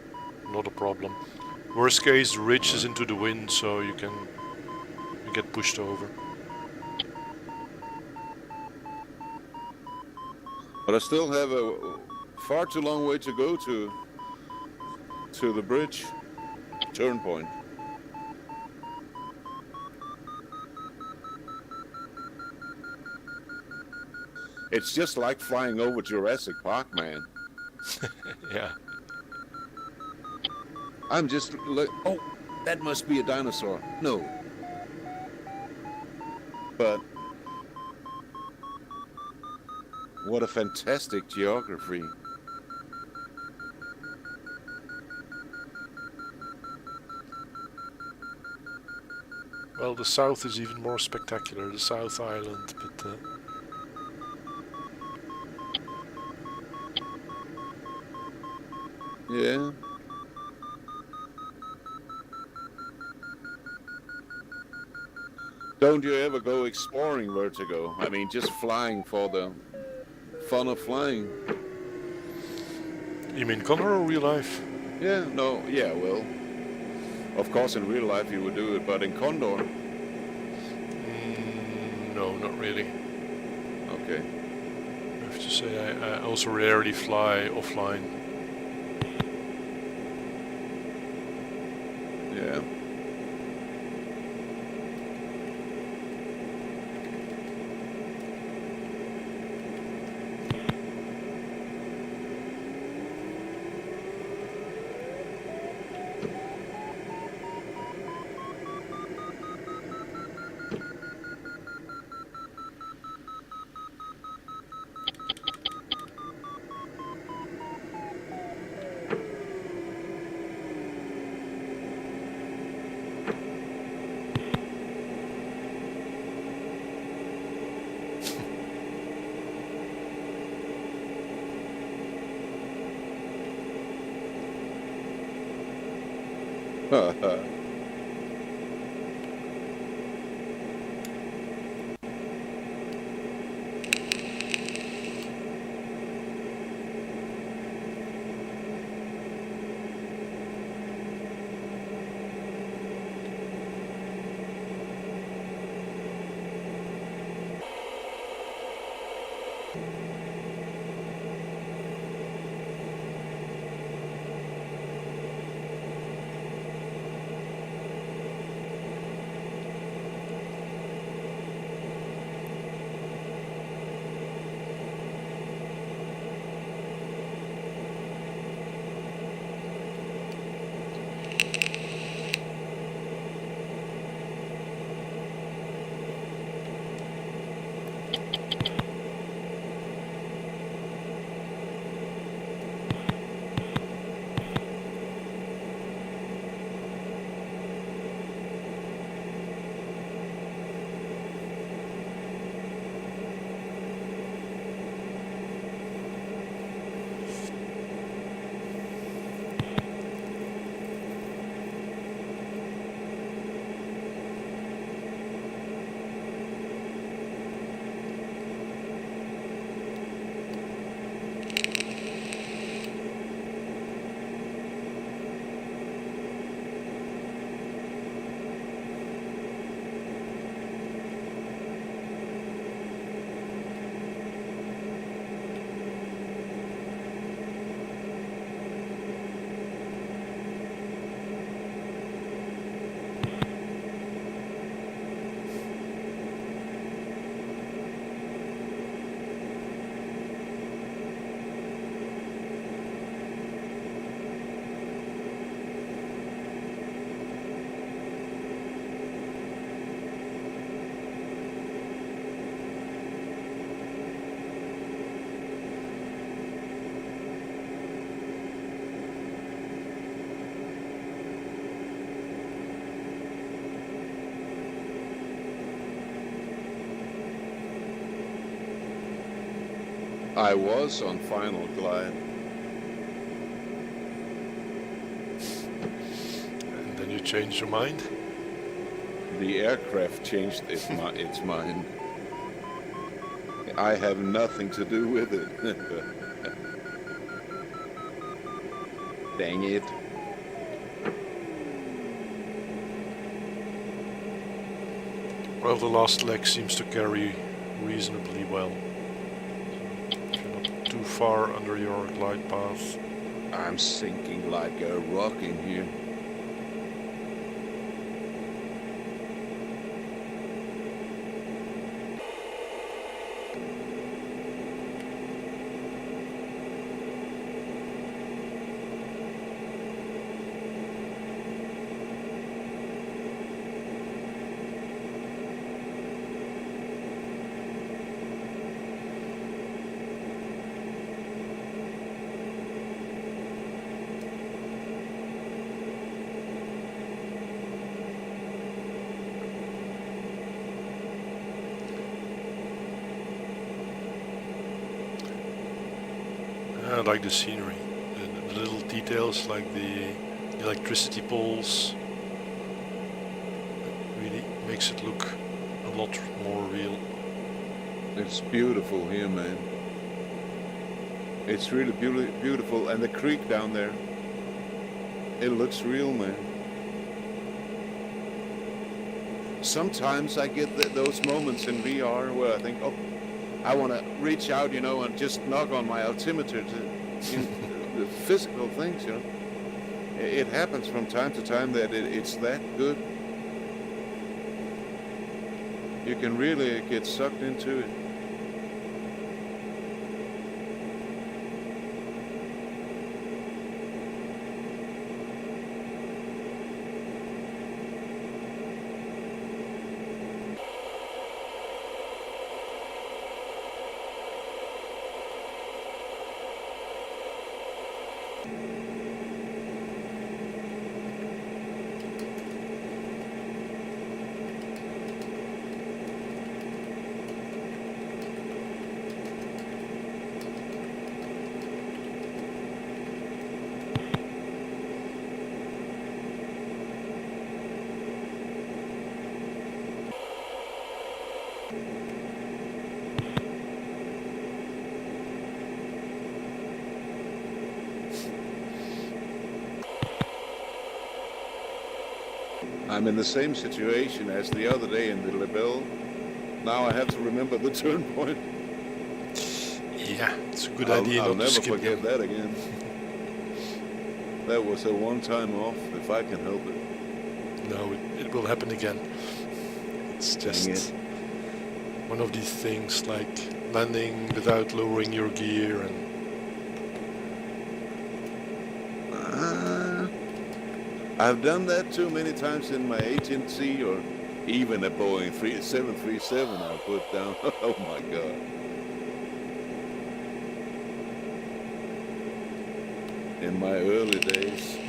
not a problem. Worst case, the ridge is into the wind, so you get pushed over. But I still have a far too long way to go to the bridge turn point. It's just like flying over Jurassic Park, man. Yeah. I'm just oh, that must be a dinosaur. No. But what a fantastic geography. Well, the south is even more spectacular, the South Island, but yeah. Don't you ever go exploring Vertigo? I mean, just flying for the fun of flying. you mean Condor or real life? Yeah, no, yeah, well, of course in real life you would do it, but in Condor, No, not really. okay. I have to say, I also rarely fly offline. Yeah. I was on final glide. And then you changed your mind? The aircraft changed its mind. I have nothing to do with it. Dang it. Well, the last leg seems to carry reasonably well. If you're not too far under your glide path. I'm sinking like a rock in here. I like the scenery, the little details like the electricity poles. Really makes it look a lot more real. It's beautiful here, man. It's really beautiful. And the creek down there, it looks real, man. Sometimes I get those moments in VR where I think, oh, I want to reach out, and just knock on my altimeter to the physical things, It happens from time to time that it's that good. You can really get sucked into it. I'm in the same situation as the other day in the Lebel. Now I have to remember the turn point. Yeah, it's a good idea I'll not to never skip forget them. that again. That was a one-time off, if I can help it. No, it will happen again. It's Dang just one of these things like landing without lowering your gear and I've done that too many times in my agency or even a Boeing 737 I put down. Oh my God. In my early days.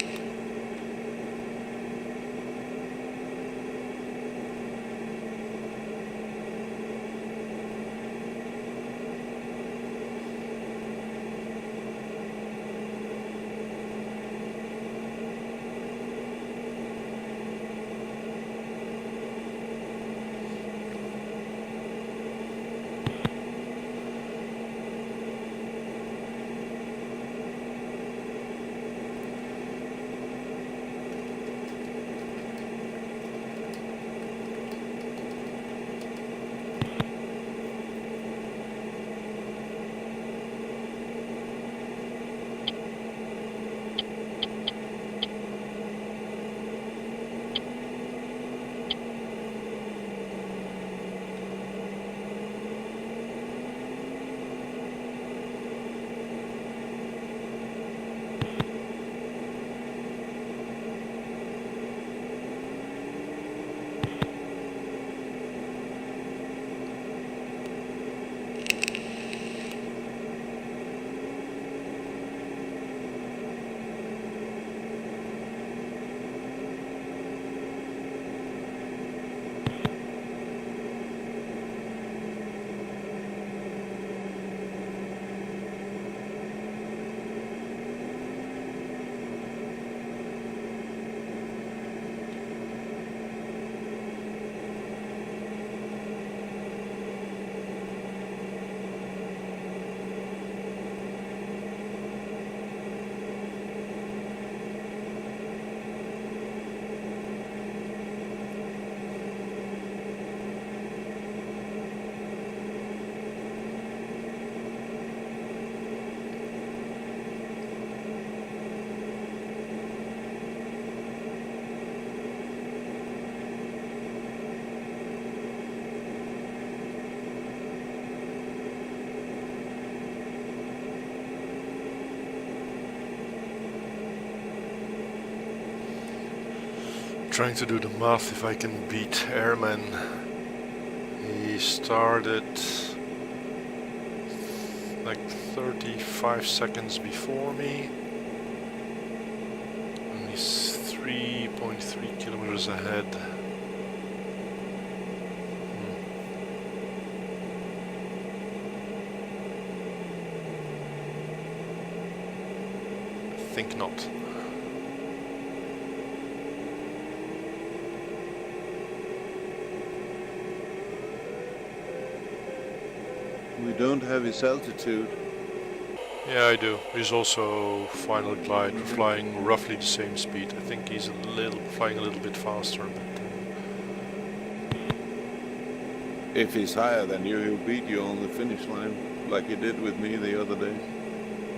trying to do the math if I can beat Airman. He started like 35 seconds before me. And he's 3.3 kilometers ahead. I think not. We don't have his altitude. Yeah, I do. He's also final glide. We're flying roughly the same speed. I think he's flying a little bit faster. But, If he's higher than you, he'll beat you on the finish line, like he did with me the other day.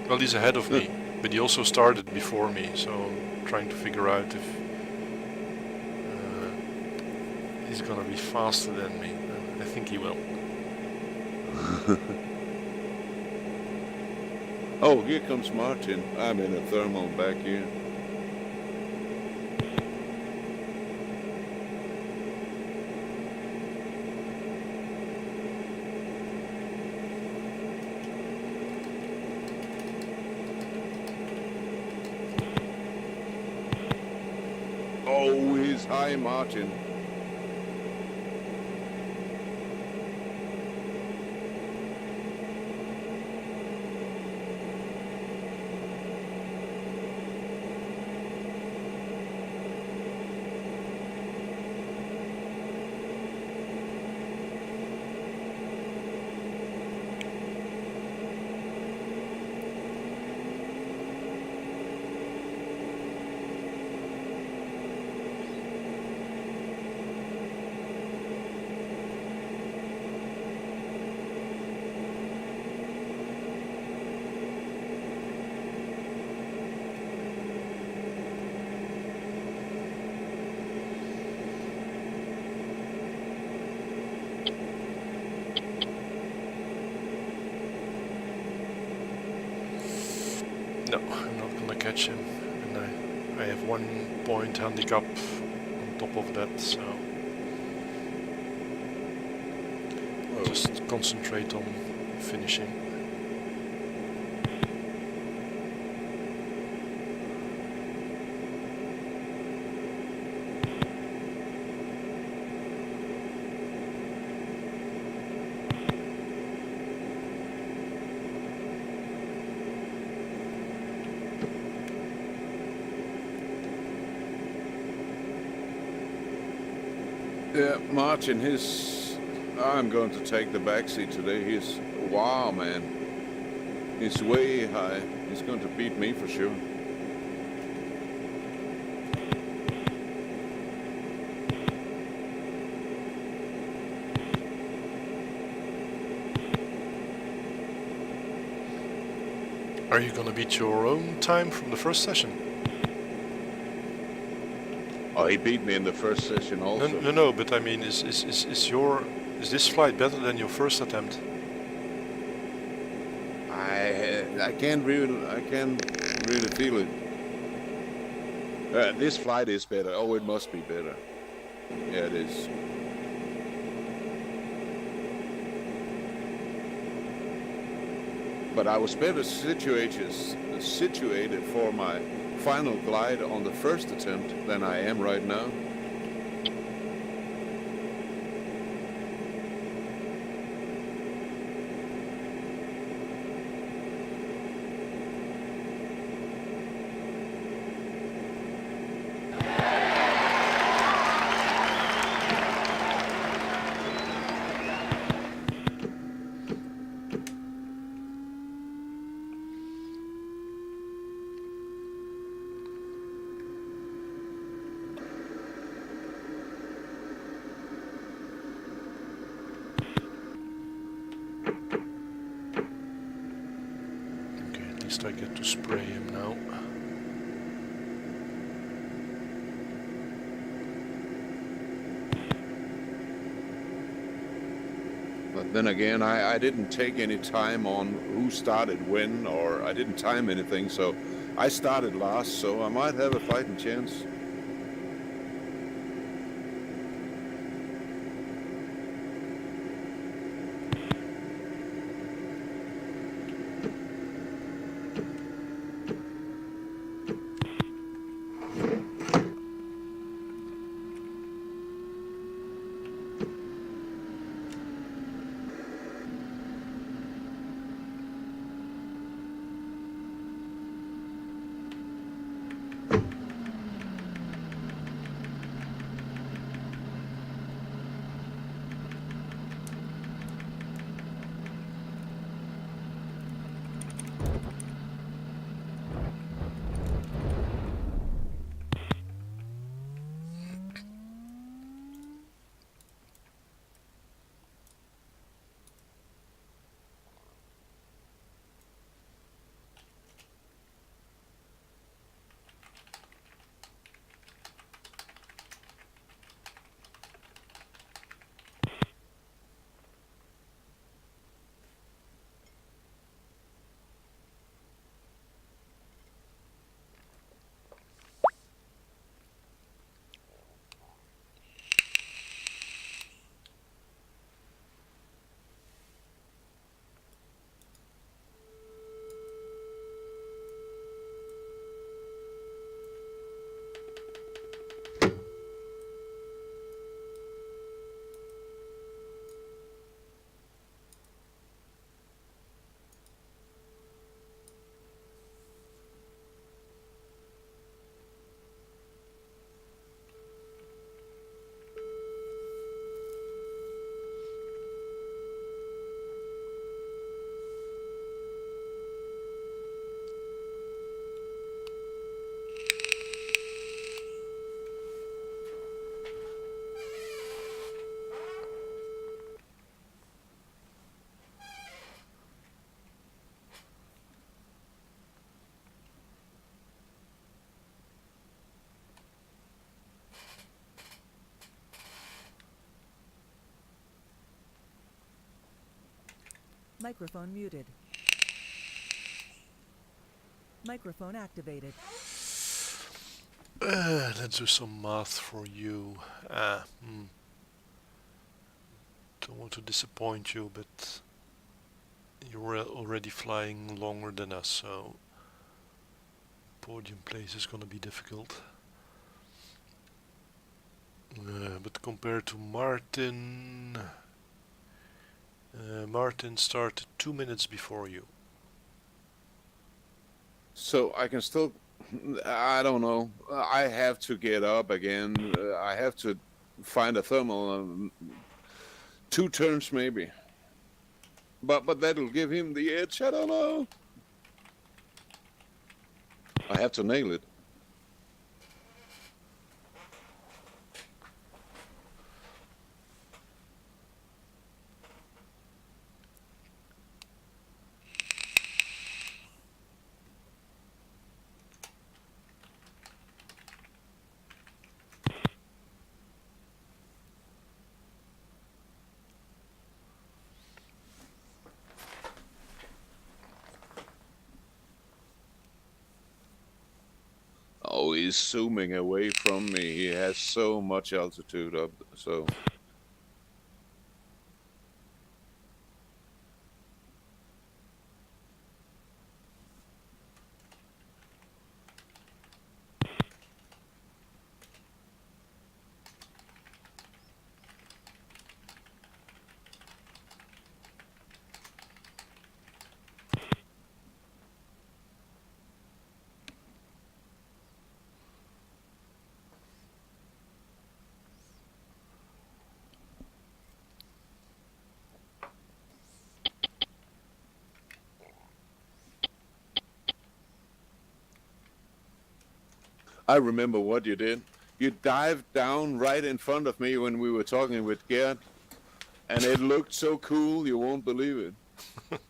well, he's ahead of me, but he also started before me. So I'm trying to figure out if he's gonna be faster than me. I think he will. Oh, here comes Martin. I'm in a thermal back here. Oh, he's high, Martin. No, I'm not gonna catch him. And I have 1 point handicap on top of that, so I'll just concentrate on finishing. Yeah, Martin, I'm going to take the backseat today. Wow, man. He's way high. He's going to beat me for sure. Are you gonna beat your own time from the first session? Oh, he beat me in the first session also. No, but I mean, is this flight better than your first attempt? I can't really feel it. This flight is better. Oh, it must be better. Yeah, it is. But I was better situated for my final glide on the first attempt than I am right now. At least I get to spray him now. But then again, I didn't take any time on who started when, or I didn't time anything, so I started last, so I might have a fighting chance. Microphone muted. Microphone activated. Let's do some math for you. Don't want to disappoint you, but you're already flying longer than us, so podium place is gonna be difficult. But compared to Martin, Martin started 2 minutes before you. So I can still, I don't know. I have to get up again. I have to find a thermal. 2 turns maybe. But that'll give him the edge. I don't know. I have to nail it. Oh, he's zooming away from me. He has so much altitude up, so... I remember what you did. You dived down right in front of me when we were talking with Gerd, and it looked so cool, you won't believe it.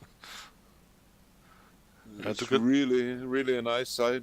It's really, really a nice sight.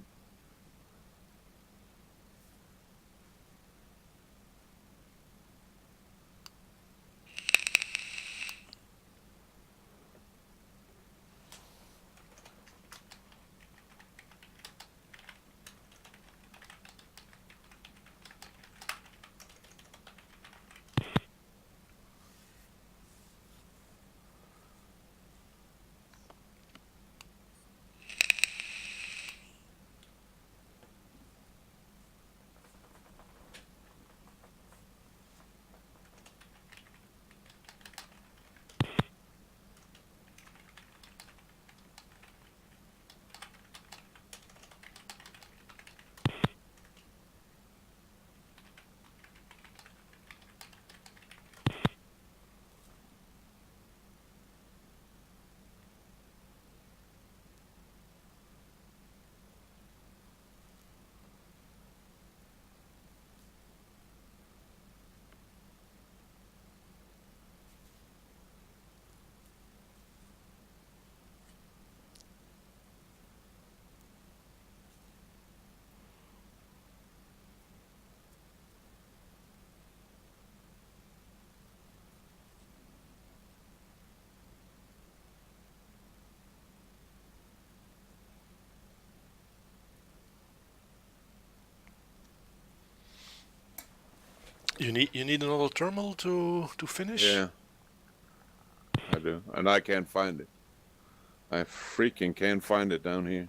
You need another thermal to finish? Yeah, I do, and I can't find it. I freaking can't find it down here.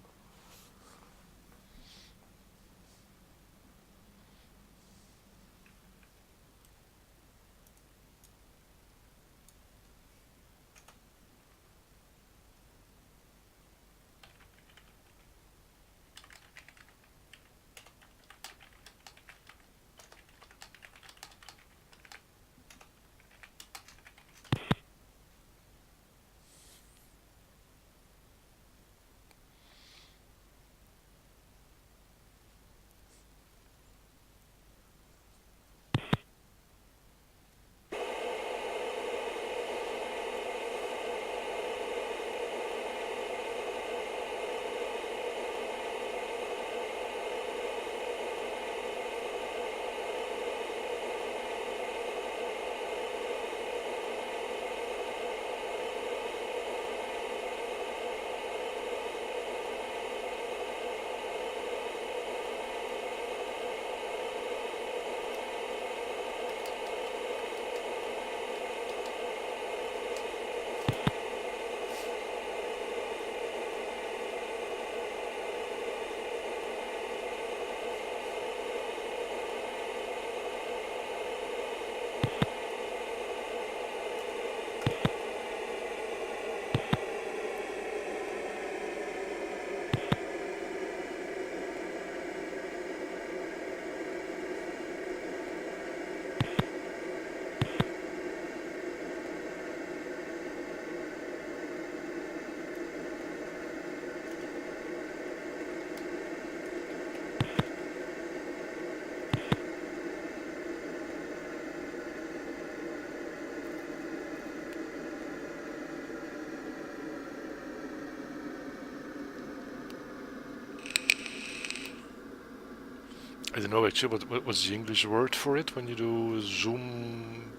I don't know actually what's the English word for it when you do zoom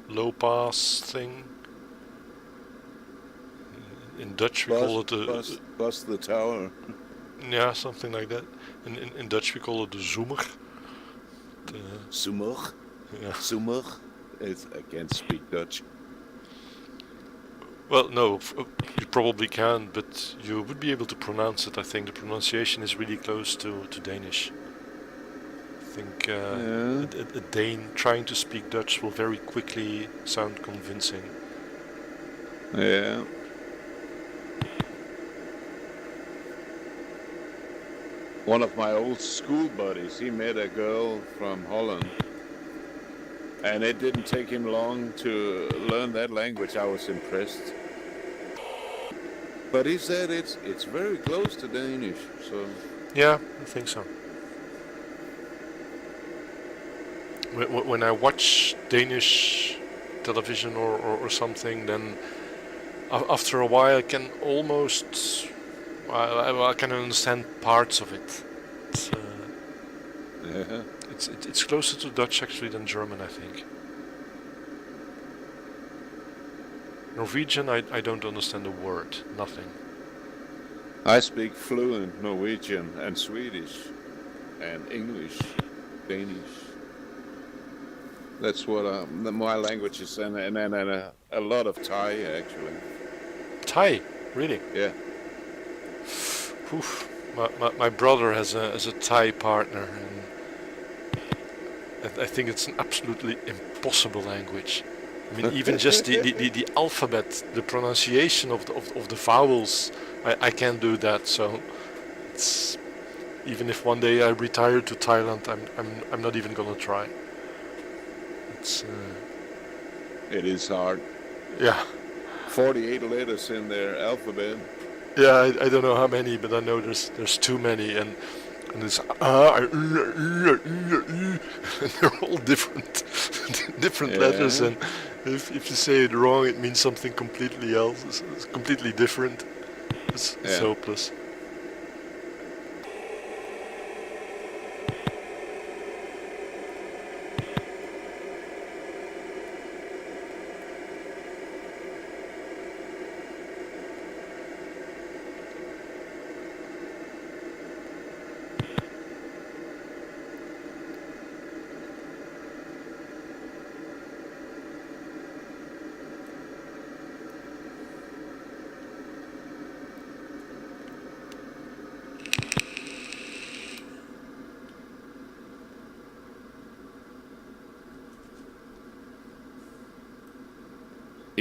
low pass thing. In Dutch we call it a Bust the tower. yeah, something like that. In Dutch we call it the zoomer. Zoomer. Yeah. Zoomer. I can't speak Dutch. Well, no, you probably can, but you would be able to pronounce it. I think the pronunciation is really close to Danish. I think a Dane trying to speak Dutch will very quickly sound convincing. Yeah. One of my old school buddies, he met a girl from Holland. And it didn't take him long to learn that language. I was impressed. But he said it's very close to Danish, so... Yeah, I think so. When I watch Danish television or something, then after a while I can almost... I can understand parts of it. Yeah. It's closer to Dutch actually than German, I think. Norwegian, I don't understand a word, nothing. I speak fluent Norwegian and Swedish and English, Danish. That's what my language is, and a lot of Thai actually. Thai, really? Yeah. Oof. My brother has a Thai partner, and I think it's an absolutely impossible language. I mean, even just the alphabet, the pronunciation of the vowels, I can't do that. So it's even if one day I retire to Thailand, I'm not even gonna try. It's It is hard. yeah. 48 letters in their alphabet. Yeah, I don't know how many, but I know there's too many, and it's and they're all different letters, and if you say it wrong, it means something completely else. It's completely different. It's hopeless.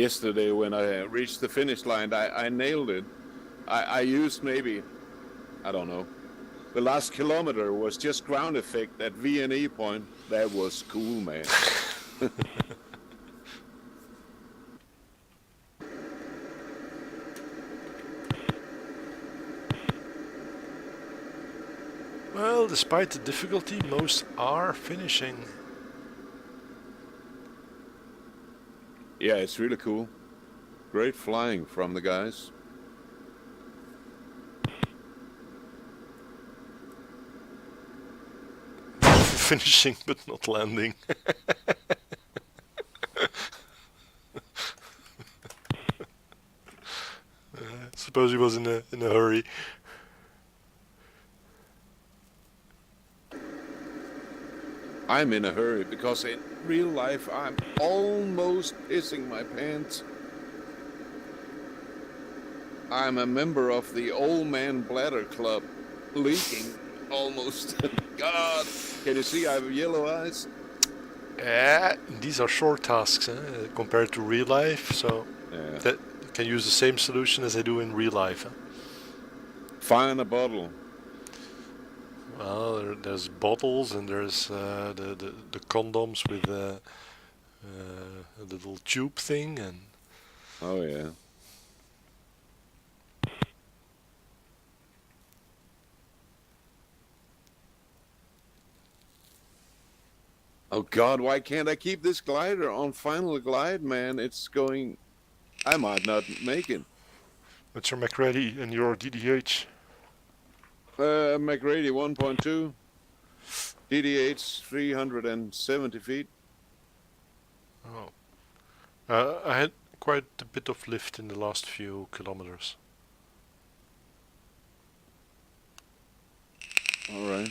Yesterday when I reached the finish line, I nailed it. I used maybe, I don't know, the last kilometer was just ground effect at V&E point. That was cool, man. Well, despite the difficulty, most are finishing. Yeah, it's really cool. Great flying from the guys. Finishing but not landing. Suppose he was in a hurry. I'm in a hurry because in real life I'm almost pissing my pants. I'm a member of the Old Man Bladder Club, leaking almost. God, can you see I have yellow eyes? Yeah, these are short tasks compared to real life, so Yeah. that can use the same solution as I do in real life. Find a bottle. Well, there's bottles and there's the condoms with a little tube thing and. Oh yeah. Oh God, why can't I keep this glider on final glide, man? It's going. I might not make it. What's your MacReady and your DDH? McRady 1.2. DDH 370 feet. Oh. I had quite a bit of lift in the last few kilometers. All right.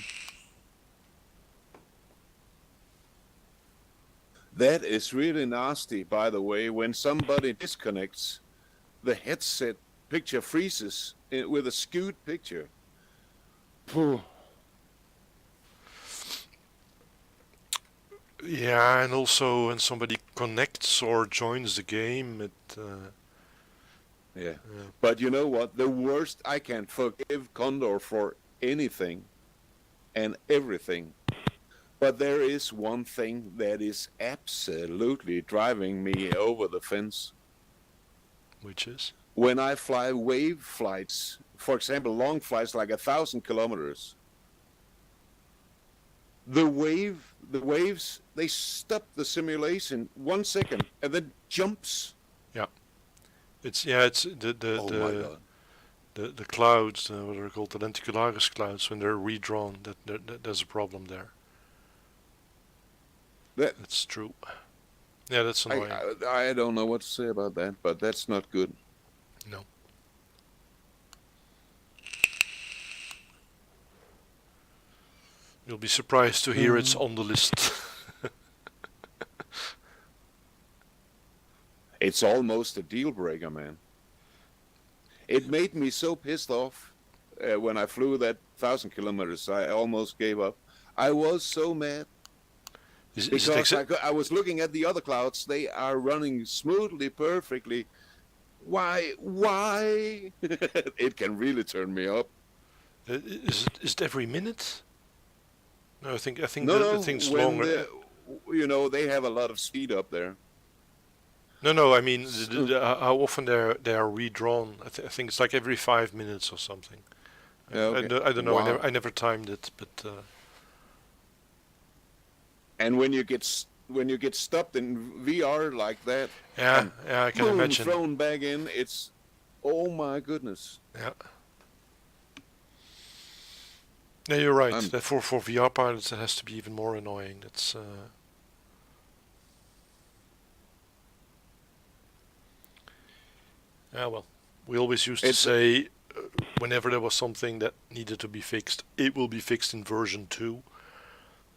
That is really nasty, by the way. When somebody disconnects, the headset picture freezes with a skewed picture. Phew. Yeah, and also when somebody connects or joins the game, it. Yeah. But you know what? The worst, I can forgive Condor for anything and everything. But there is one thing that is absolutely driving me over the fence. Which is? When I fly wave flights, for example, long flights like 1,000 kilometers, the waves, they stop the simulation 1 second and then jumps. Yeah. It's the Oh my God. the clouds, what are called, the lenticularis clouds, when they're redrawn, there's a problem there. That's true. Yeah, that's annoying. I don't know what to say about that, but that's not good. No. You'll be surprised to hear it's on the list. It's almost a deal breaker, man. It made me so pissed off when I flew that 1,000 kilometers. I almost gave up. I was so mad. Because I was looking at the other clouds. They are running smoothly, perfectly. Why? It can really turn me up. Is it every minute? No, I think the thing's when longer. They have a lot of speed up there. No, I mean how often they are redrawn. I think it's like every 5 minutes or something. Yeah, okay. I don't know. Wow. I never timed it, but. And when you get stopped in VR like that, yeah, I can imagine. Thrown back in, it's, oh my goodness. Yeah. Yeah, you're right. That for VR pilots, it has to be even more annoying. That's. Yeah, well, we always used to say, whenever there was something that needed to be fixed, it will be fixed in version 2.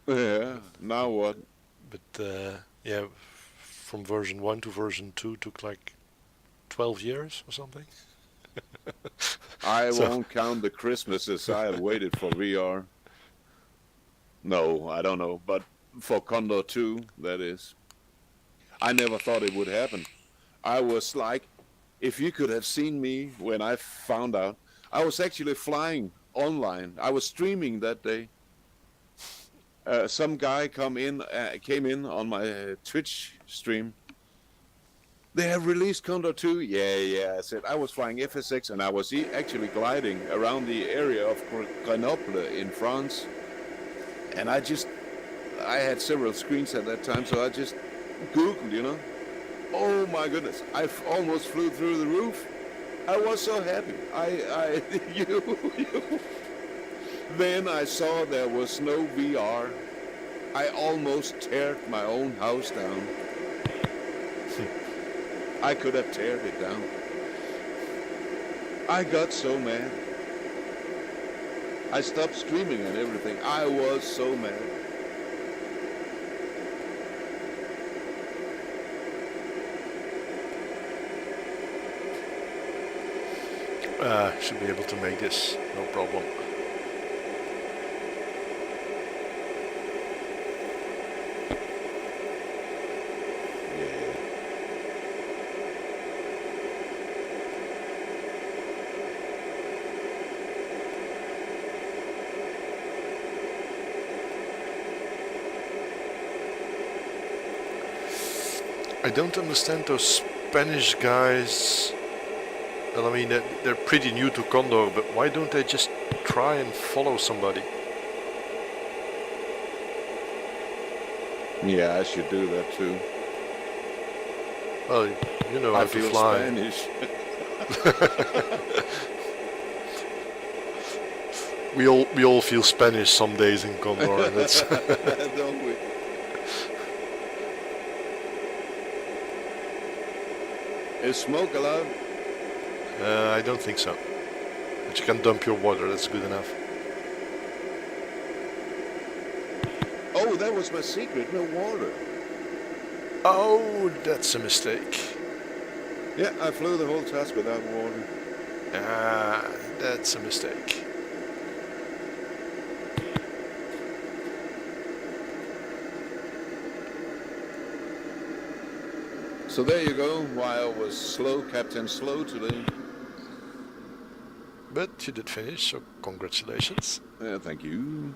Yeah. Now what? But yeah, from version 1 to version 2 took like 12 years or something. I won't count the Christmases I have waited for VR. No, I don't know, but for Condor 2, that is. I never thought it would happen. I was like, if you could have seen me when I found out, I was actually flying online. I was streaming that day. Some guy came in on my Twitch stream. They have released Condor 2? Yeah. I said, I was flying FSX and I was actually gliding around the area of Grenoble in France. And I had several screens at that time, so I just Googled, Oh my goodness, I almost flew through the roof. I was so happy. Then I saw there was no VR. I almost teared my own house down. I could have teared it down. I got so mad. I stopped streaming and everything. I was so mad. Should be able to make this, no problem. I don't understand those Spanish guys. Well, I mean, they're pretty new to Condor, but why don't they just try and follow somebody? Yeah, I should do that too. Well, you know how to fly. Spanish. We all feel Spanish some days in Condor. That's Don't we? Is smoke allowed? I don't think so. But you can dump your water. That's good enough. Oh, that was my secret. No water. Oh, that's a mistake. Yeah, I flew the whole task without water. Ah, that's a mistake. So there you go. Why I was slow, Captain Slow today. But you did finish, so congratulations. Yeah, thank you.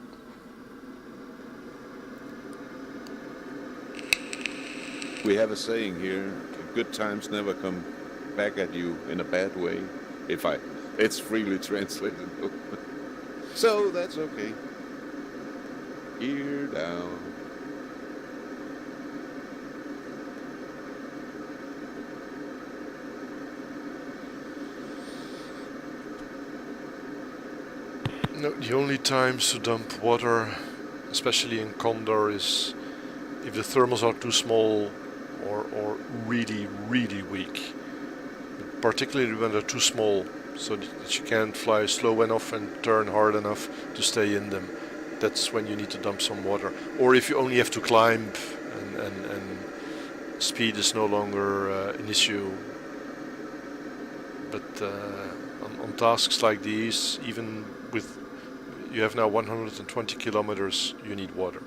We have a saying here: good times never come back at you in a bad way. It's freely translated. So that's okay. Gear down. No, the only times to dump water, especially in Condor, is if the thermals are too small or really, really weak. Particularly when they're too small, so that you can't fly slow enough and turn hard enough to stay in them. That's when you need to dump some water. Or if you only have to climb and speed is no longer an issue. But on tasks like these, even with you have now 120 kilometers, you need water.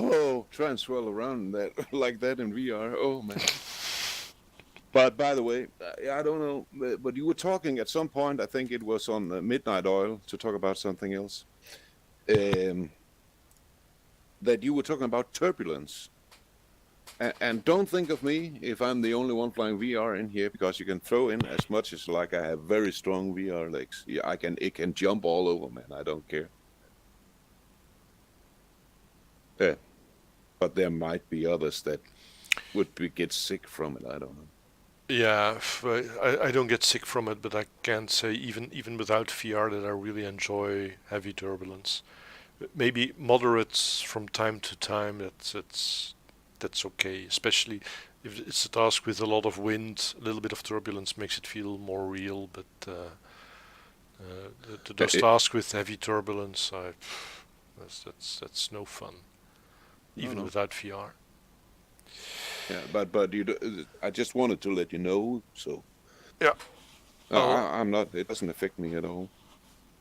Oh, try and swirl around that like that in VR. Oh man. But by the way, I don't know, but you were talking at some point, I think it was on Midnight Oil, to talk about something else, that you were talking about turbulence. And don't think of me if I'm the only one flying VR in here, because you can throw in as much as like I have very strong VR legs. Yeah, it can jump all over, man. I don't care. Yeah, but there might be others that get sick from it. I don't know. Yeah, I don't get sick from it, but I can't say even without VR that I really enjoy heavy turbulence. Maybe moderates from time to time. That's okay, especially if it's a task with a lot of wind. A little bit of turbulence makes it feel more real. But those tasks with heavy turbulence, that's no fun, even without VR. Yeah, but I just wanted to let you know. So yeah, I'm not. It doesn't affect me at all.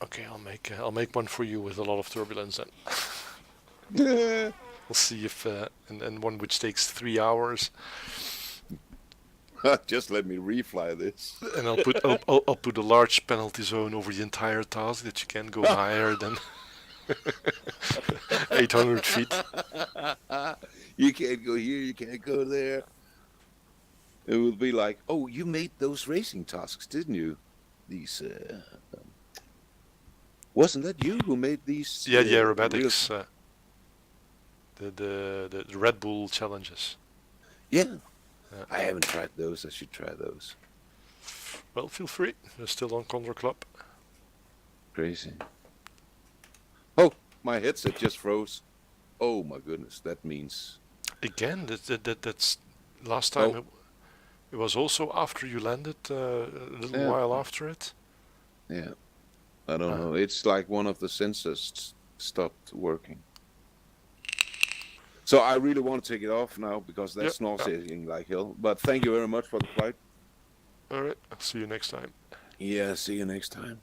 Okay, I'll make one for you with a lot of turbulence then. We'll see if and one which takes 3 hours, Just let me refly this. and I'll put a large penalty zone over the entire task that you can't go higher than 800 feet. You can't go here, you can't go there. It will be like, oh, you made those racing tasks, didn't you? These, wasn't that you who made these? Yeah, the aerobatics, the Red Bull challenges. Yeah. I haven't tried those. I should try those. Well, feel free. They're still on Condor Club. Crazy. Oh, my headset just froze. Oh my goodness, that means. Again, that's last time. Oh. It was also after you landed, a little while after it. Yeah, I don't know. It's like one of the sensors stopped working. So I really want to take it off now because that's nauseating like hell. But thank you very much for the flight. All right, I'll see you next time. Yeah, see you next time.